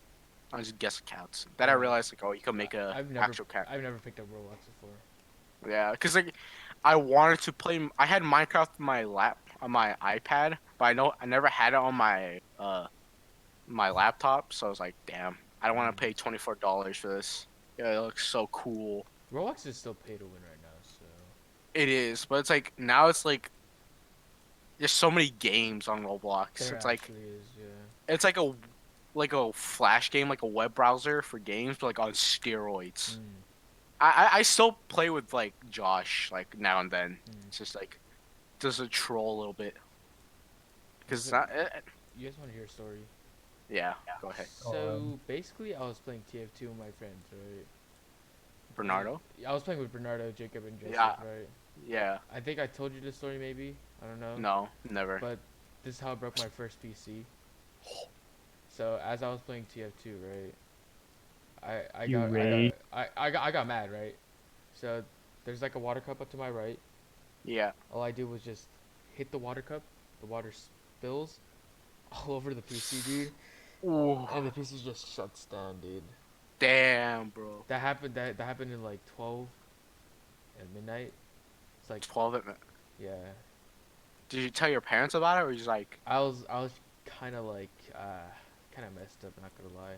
I was just guess accounts. Then I Yeah. realized like, oh, you can make a I've never actual cat. I've never picked up Roblox before. Yeah, cause like I wanted to play. I had Minecraft on my on my iPad, but I know I never had it on my laptop. So I was like, damn, I don't want to pay $24 for this. Yeah, it looks so cool. Roblox is still pay to win right now, so It is, but it's like now it's like there's so many games on Roblox. there It's like actually is, yeah. it's like a flash game, like a web browser for games, but like on steroids. Mm, I still play with like Josh like now and then. mm. It's just like just a troll a little bit because it's So- not. You guys want to hear a story? Yeah, go ahead, So basically, I was playing TF2 with my friends, right? Bernardo. I was playing with Bernardo, Jacob, and Joseph, Yeah. right? Yeah, I think I told you this story, maybe. I don't know. no, never. But this is how I broke my first PC. So as I was playing TF2, right? I got mad, right? So there's like a water cup up to my right. Yeah. All I did was just hit the water cup. The water spills all over the PC, dude. Ooh, And the PC just shuts down, dude. damn, bro. That happened. That happened in like 12 at midnight. It's like 12 at. yeah. Did you tell your parents about it, or you just like? I was kind of like kind of messed up. Not gonna lie.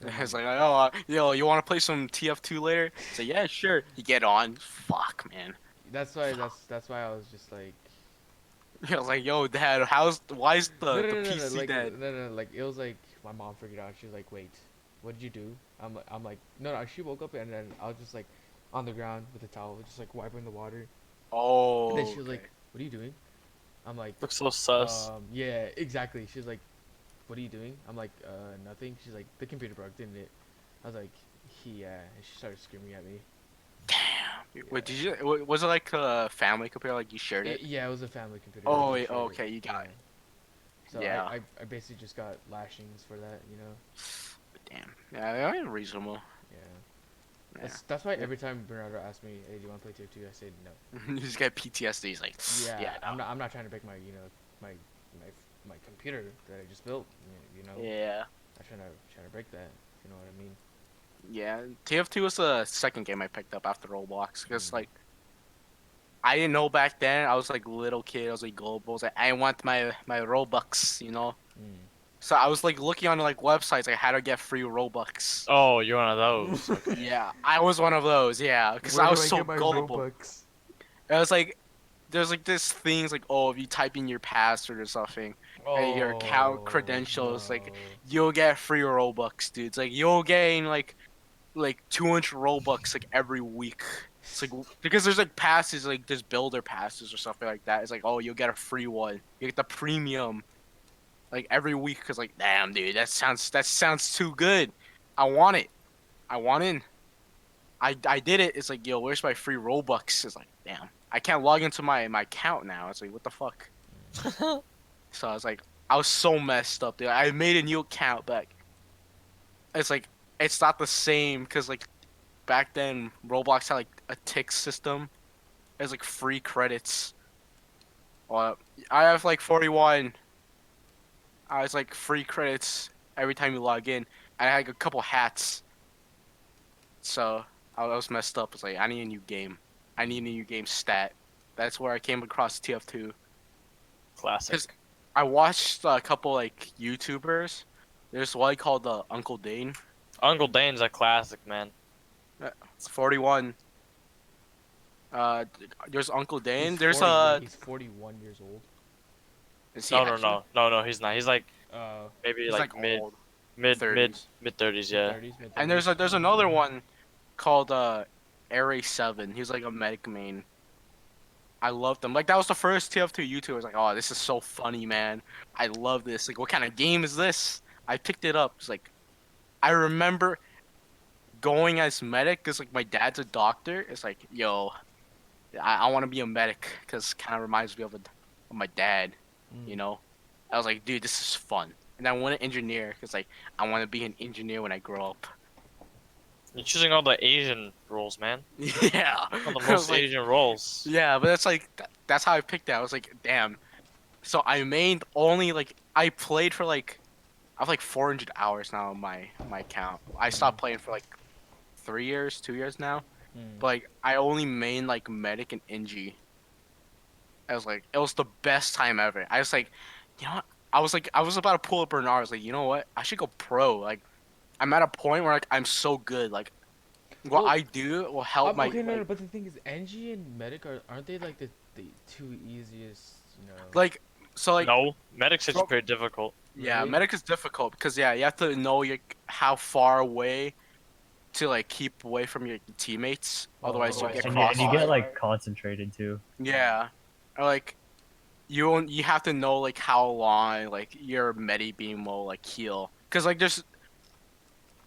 And It's then- like, oh, yo, you want to play some TF2 later? So yeah, sure. You get on. Fuck, man. that's why I was just like I was like, yo, dad, why is the PC like dead? no, like it was like my mom figured out. She was like, wait, what did you do? I'm like, no, she woke up and then I was just like on the ground with a towel, just like wiping the water. Oh. And then she was okay. like, what are you doing? I'm like, Looks so sus. yeah, exactly. She's like, what are you doing? I'm like, nothing. She's like, the computer broke, didn't it? I was like, yeah. And she started screaming at me. Damn. Wait, was it like a family computer? Like you shared it? Yeah, it was a family computer. Oh, for wait, sure. okay, you got it. So Yeah. I basically just got lashings for that, you know? Damn. Yeah, they're reasonable. Yeah. Yeah. That's why every time Bernardo asks me, hey, do you want to play TF2? I say no. You just get PTSD. He's like, Yeah, yeah, no. I'm not trying to break my, you know, my my computer that I just built, you know? Yeah. I'm trying to break that, if you know what I mean? Yeah. TF2 was the second game I picked up after Roblox because Mm. like I didn't know back then. I was like little kid. I was like global. I was like, I want my Robux, you know. Mm. So I was like looking on like websites like how to get free Robux. Oh, you're one of those. Okay. Yeah, I was one of those. Yeah, because I was so gullible. It was like there's like this things like, oh, if you type in your password or something and your account credentials, like no. you'll get free Robux, dude. It's like you'll gain like 200 Robux like every week. It's like because there's like passes, like there's builder passes or something like that. It's like, oh, you'll get a free one. You get the premium like every week because like, damn, dude, that sounds too good. I want it. I want in. I did it. It's like, yo, where's my free Robux? It's like, damn, I can't log into my account now. It's like, what the fuck? So I was like, I was so messed up, dude. I made a new account, but it's like, it's not the same because like back then Roblox had like a tick system. It's like free credits. I have like 41. I was like free credits every time you log in. I had a couple hats. So I was messed up. It's like I need a new game. I need a new game stat. That's where I came across TF2. Classic. I watched a couple like YouTubers. There's one called Uncle Dane. Uncle Dane's a classic, man. It's 41. There's Uncle Dane. He's There's 40 He's 41 years old. is he No, actually? no, he's not. He's like maybe He's like, like mid old. mid 30s. mid 30s, yeah. And there's another one called Area 7. He's like a medic main. I loved him. Like that was the first TF2 YouTuber. I was like, oh, this is so funny, man. I love this. Like, what kind of game is this? I picked it up. It's like, I remember going as medic because like my dad's a doctor. It's like, yo, I want to be a medic because kind of reminds me of my dad. You know, I was like, dude, this is fun. And I want to engineer because like I want to be an engineer when I grow up. You're choosing all the Asian roles, man. Yeah. All the I was most like, Asian roles. yeah, but that's like that's how I picked that. I was like, damn, So I mained only like I played for like I have like 400 hours now on my account. I stopped playing for like 3 years, 2 years now. Mm. But like I only main like medic and Inji. I was like, it was the best time ever. I was like, you know what? I was about to pull up Bernard. I was like, you know what? I should go pro. Like, I'm at a point where like I'm so good. Like, what Well, I do will help my okay, no, like but the thing is, NG and Medic aren't they like the two easiest, like so like No, medic's actually from, pretty difficult. yeah, really? medic is difficult because yeah, you have to know your how far away to like keep away from your teammates. Otherwise, you Oh, get And you get crossfire. like concentrated too. Yeah, or like you have to know like how long like your medi beam will like heal. Cause like there's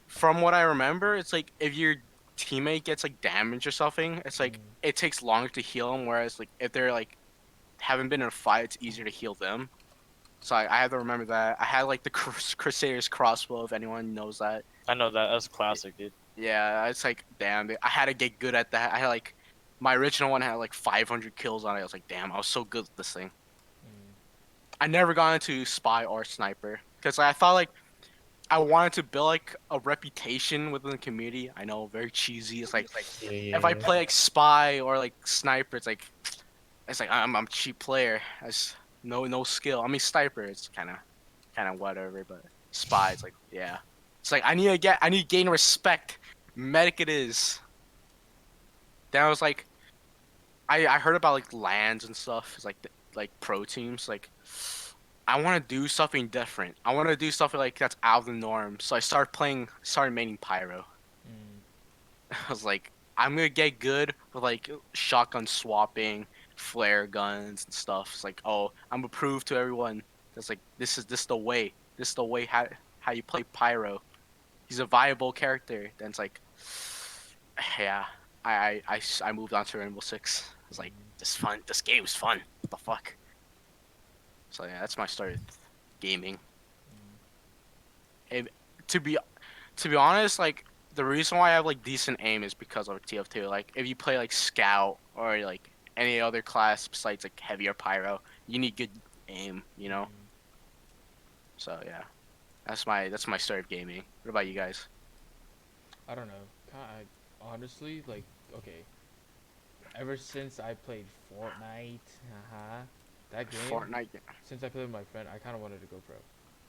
from what I remember, it's like if your teammate gets like damaged or something, it's like mm, it takes longer to heal them. Whereas like if they're like haven't been in a fight, it's easier to heal them. So I have to remember that. I had like the Crusader's crossbow. If anyone knows that, I know that. That's classic, dude. yeah, it's like damn. I had to get good at that. I had like my original one had like 500 kills on it. I was like, damn, I was so good at this thing. mm, I never got into spy or sniper because I thought like I wanted to build like a reputation within the community. I know, very cheesy. It's like Yeah, if I yeah, play like spy or like sniper, it's like I'm a cheap player. I just no skill. I mean sniper, it's kind of whatever, but spy, it's like yeah. It's like I need to gain respect. Medic it is. Then I was like I heard about like lands and stuff. It's like like pro teams. Like I want to do something different. I want to do something like that's out of the norm. So started maining pyro. mm. I was like, I'm gonna get good with like shotgun swapping, flare guns and stuff. It's like, oh, I'm gonna prove to everyone that's like this the way. This is the way how you play pyro. He's a viable character. Then it's like, yeah, I moved on to Rainbow Six. I was like, this fun. This game's fun. What the fuck? So yeah, that's my start with gaming. And to be to be honest, like the reason why I have like decent aim is because of TF2. Like if you play like Scout or like any other class besides like heavier pyro, you need good aim, you know? So yeah. That's my start of gaming. What about you guys? I don't know. Honestly, like, okay, ever since I played Fortnite, that game, Fortnite. since I played with my friend, I kind of wanted to go pro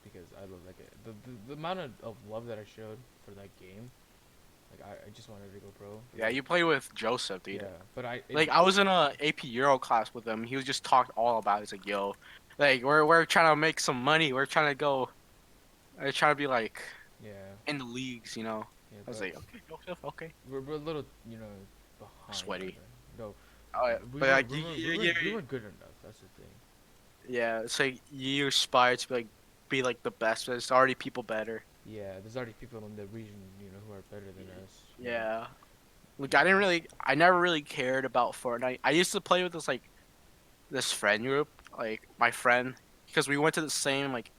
because I love that game. The amount of love that I showed for that game, like, I just wanted to go pro. Yeah, you play with Joseph, dude. Yeah, but Like I was in a AP Euro class with him. He was just talked all about it. He's like, yo, like we're trying to make some money. We're trying to go. We're trying to be like yeah, in the leagues, you know. yeah, I was but like, okay, Joseph, okay. we're a little, behind. Sweaty. No, Oh yeah, we but were like we weren't good enough. That's the thing. yeah, it's like you aspire to be like the best, but there's already people better. Yeah, there's already people in the region, who are better than us. Yeah. Like I never really cared about Fortnite. I used to play with this friend group, like my friend, because we went to the same like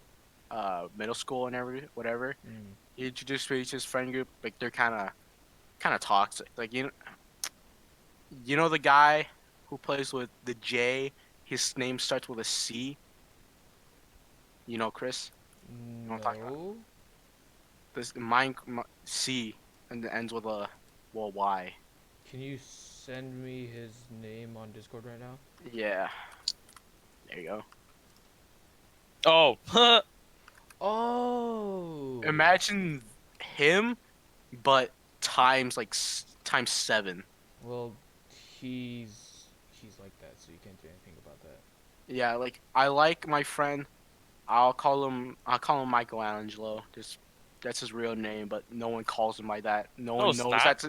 middle school and whatever. Mm. He introduced me to his friend group. Like they're kind of toxic. Like you know the guy who plays with the J. His name starts with a C. You know Chris. You know what I'm talking about? No. This mine C and it ends with a Y. Can you send me his name on Discord right now? Yeah. There you go. Oh, Oh. Imagine him, but times times 7. Well, he's like that, so you can't do anything about that. Yeah, like I like my friend. I'll call him Michelangelo. Just that's his real name, but no one calls him by that. No no, one it's knows not.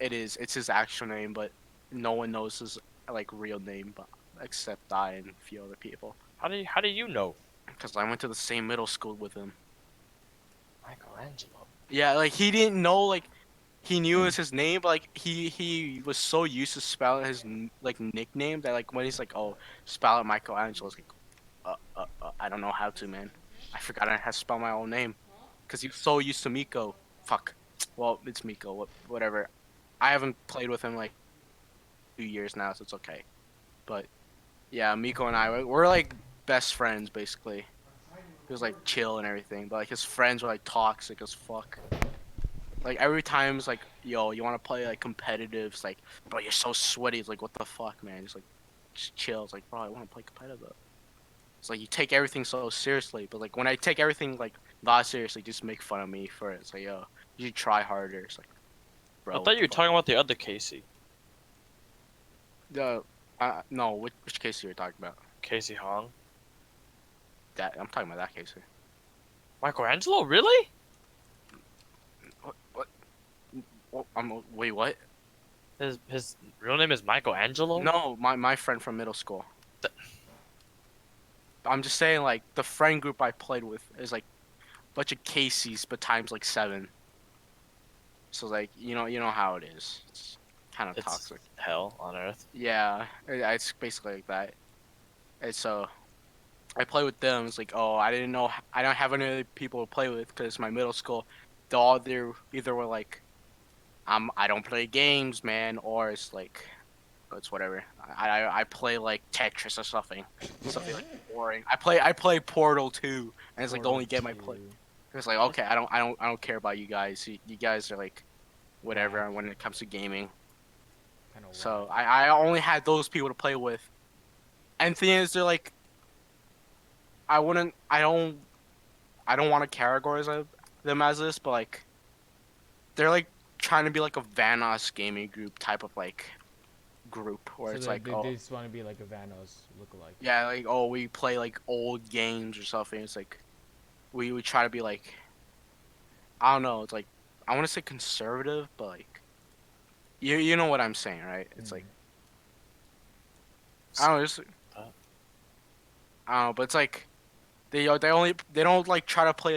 it is. It's his actual name, but no one knows his like real name, but except I and a few other people. How do you know? Because I went to the same middle school with him. Michelangelo. Yeah, like he didn't know like he knew it was his name, but like he was so used to spelling his like nickname that like when he's like, oh, spell it Michelangelo, it's like, I don't know how to, man. I forgot I had to spell my own name, cause he was so used to Miko. Fuck. Well, it's Miko. Whatever. I haven't played with him like 2 years now, so it's okay. But Yeah, Miko and I, we're like best friends basically. He was like chill and everything, but like his friends were like toxic as fuck. Like every time it's like, yo, you want to play like competitive? It's like, bro, you're so sweaty. It's like, what the fuck, man? Just like, just chill. It's like, bro, I want to play competitive. It's like you take everything so seriously, but like when I take everything like not seriously, just make fun of me for it. It's like, yo, you should try harder. It's like, I bro, thought what you the were fuck? talking about the other Casey. The, no, which case you were talking about? Casey Hong. That I'm talking about that case. Michelangelo, really? What? What? Wait, what? His real name is Michelangelo? No, my friend from middle school. Th- I'm just saying, like the friend group I played with is like a bunch of Caseys, but times like 7. So like you know how it is. It's kind of It's toxic. hell on earth. Yeah, it's basically like that. And so I play with them. It's like, oh, I didn't know. I don't have any other people to play with because my middle school, they all either were like, I don't play games, man, or it's like, it's whatever. I play like Tetris or something like boring. I play Portal 2, and it's like the Portal only game I play. 2. It's like, okay, I don't care about you guys. You guys are like whatever Whack. when it comes to gaming. Kind of So whack. I only had those people to play with. And the thing is, they're like, I wouldn't, I don't want to categorize them as this, but like, they're like trying to be like a Vanos gaming group type of like group where So it's they, like, they, oh they just want to be like a Vanos lookalike. yeah, like oh we play like old games or something. It's like we try to be like, I don't know. It's like I want to say conservative, but like you know what I'm saying, right? It's like I don't know. Just, I don't know, but it's like they don't like try to play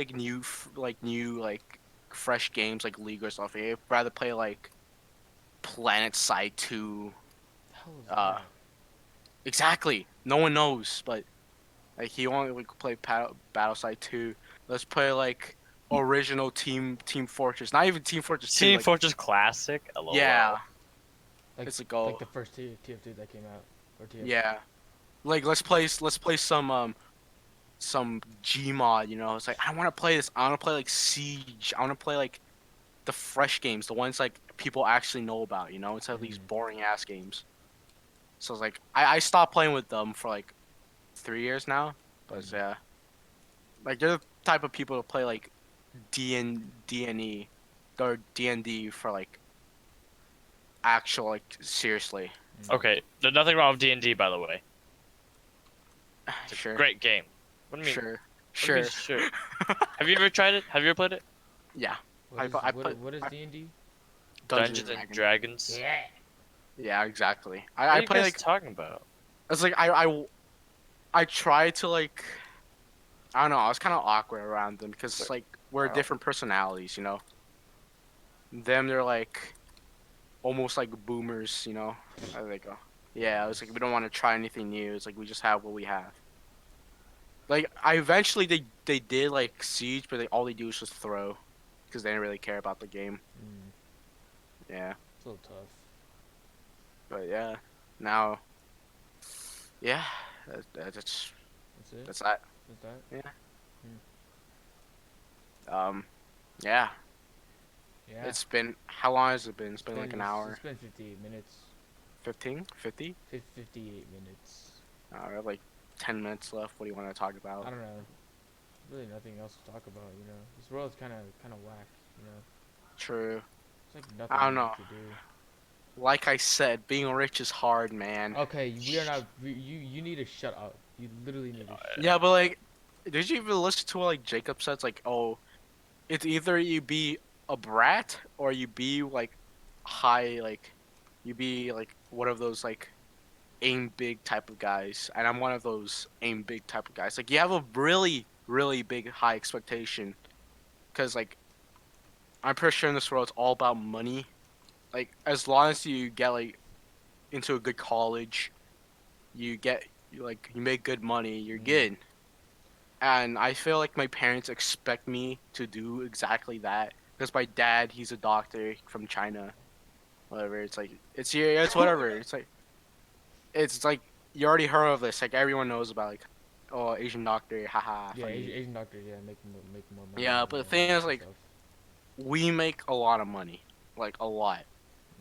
like new like fresh games like League or stuff. They rather play like Planet Side 2. The hell is Uh, that? exactly. No one knows, but like he only like play Battle Side 2. Let's play like original Team Fortress. Not even Team Fortress 2. Team Like Fortress Classic. LOL. yeah, Like, it's like like oh the first TF2 that came out, or TF. yeah. Like let's play some Gmod. You know, it's like I want to play this. I want to play like Siege. I want to play like the fresh games, the ones like people actually know about, instead of these Mhm. boring ass games. So it's like I stopped playing with them for like 3 years now. But yeah. Like they're the type of people to play like DNE or DND for like actual like seriously. Okay, there's nothing wrong with D&D, by the way. It's a Sure. great game. What do you mean? Sure. What do you mean, Sure. sure. Have you ever tried it? Have you ever played it? Yeah. What is, I what, put- what is I- D&D? Dungeons Dungeons and Dragons. Dragons. Yeah. Yeah, exactly. What are I you play guys like talking about? it's like I try to like I don't know, I was kind of awkward around them because like we're Wow. different personalities, you know. Them they're like almost like boomers, you know. I like yeah, it's like we don't want to try anything new. It's like we just have what we have. Like I eventually they did like siege, but all they do is just throw because they didn't really care about the game. Yeah, It's a little tough. but yeah, now yeah, that's That's it? that's that. Is that? Yeah. Yeah. It's been how long has it been? It's been like an It's- hour. It's been 58 minutes. 15? 50? 58 minutes. We have like 10 minutes left. What do you want to talk about? I don't know. Really nothing else to talk about, you know. This world's kind of whack, you know. True. It's like nothing I don't know. to do. Like I said, being rich is hard, man. Okay, we are not. You need to shut up. You literally need to shut Yeah, up. but like, did you even listen to what like Jacob said? It's like, oh, it's either you be a brat or you be like high, like you be like one of those like aim big type of guys, and I'm one of those aim big type of guys. Like you have a really big high expectation, because like I'm pretty sure in this world it's all about money. Like as long as you get like into a good college, you get you make good money, you're good. And I feel like my parents expect me to do exactly that because my dad, he's a doctor from China. Whatever, it's like it's here, it's whatever. It's like you already heard of this. Like everyone knows about like, oh, Asian doctor, haha, Yeah, funny. Asian doctors, yeah, make more money. Yeah, and but the more thing is, like, stuff. we make a lot of money, like a lot,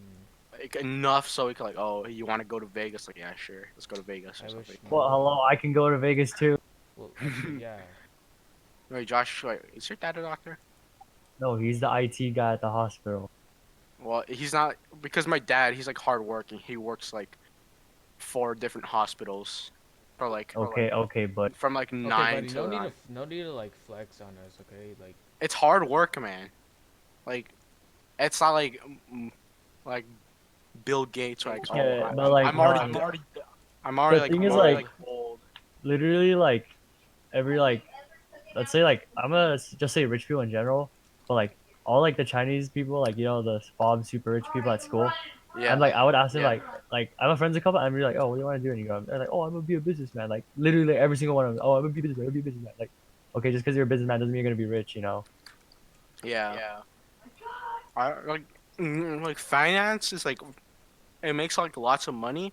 Mm. like enough so we can like, oh, you want to go to Vegas? Like, yeah, sure, let's go to Vegas or I something. wish. Well, hello, I can go to Vegas too. Well, actually, yeah. Wait, Josh, wait, is your dad a doctor? No, he's the IT guy at the hospital. Well, he's not because my dad, he's like hardworking. He works like 4 different hospitals for like Okay, but from like Okay, 9 buddy, to no need to like flex on us, okay? Like, it's hard work, man. Like it's not like Bill Gates, like oh yeah, but like, I'm the already like thing is already like, old. literally like every like, let's say like I'm gonna just say rich people in general, but like all like the Chinese people, like the fob super rich people at school. Yeah, I'm like, I would ask them yeah, like I'm a friends a couple. I'm really like, oh, what do you want to do? And you go, they're like, oh, I'm gonna be a businessman. Like literally every single one of them. Oh, I'm gonna be a businessman. I'm gonna be a businessman. Like, okay, just because you're a businessman doesn't mean you're gonna be rich, you know? yeah. I like finance is like it makes like lots of money,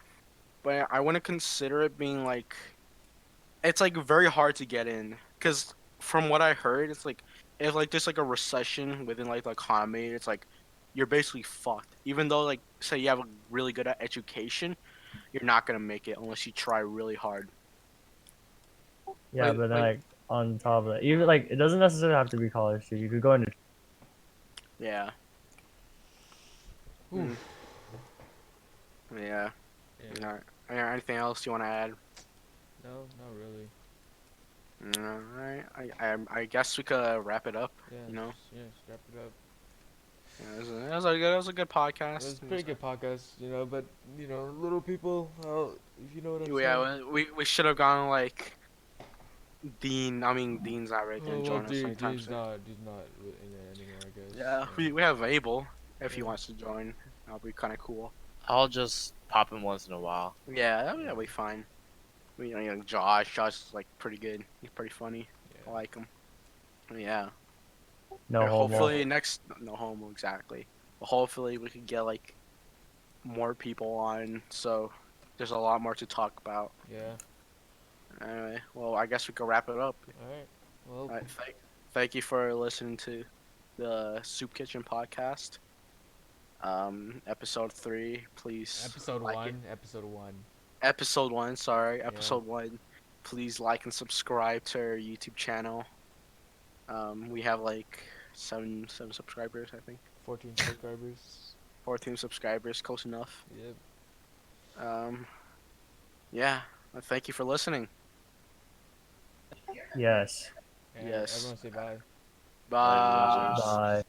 but I wouldn't consider it being like it's like very hard to get in because from what I heard, it's like if like there's like a recession within like the economy, it's like you're basically fucked. Even though like say you have a really good education, you're not gonna make it unless you try really hard. Yeah, but then, like on top of that, even like it doesn't necessarily have to be college, dude. You could go into Yeah, oof. mm, yeah. Yeah. Alright. Anything else you want to add? No, not really. Alright. I guess we could wrap it up. Yeah, You know, wrap it up. yeah, it was a good podcast. It was a pretty good podcast, but little people, if you know what I'm saying. Yeah, we should have gone like Dean. I mean, Dean's not really gonna Oh, well, join us sometime Dean's soon. not in it anymore, I guess. Yeah, we have Abel if he Yeah. wants to join. That'll be kind of cool. I'll just pop in once in a while. Yeah, that'll be fine. Josh. Josh is like pretty good. He's pretty funny. I Yeah. like him. Yeah. no And homo. hopefully next no homo exactly. But hopefully we could get like more people on. So there's a lot more to talk about. Yeah. Anyway, well I guess we could wrap it up. All right. Well, All right, thank you for listening to the Soup Kitchen podcast. Episode 3, please. episode like one. it. Episode one. Episode 1, sorry, episode 1. Please like and subscribe to our YouTube channel. We have like seven subscribers, I think. 14 subscribers. 14 subscribers, close enough. Yep. Yeah. Thank you for listening. Yes. And Yes. everyone say bye. Bye. Bye.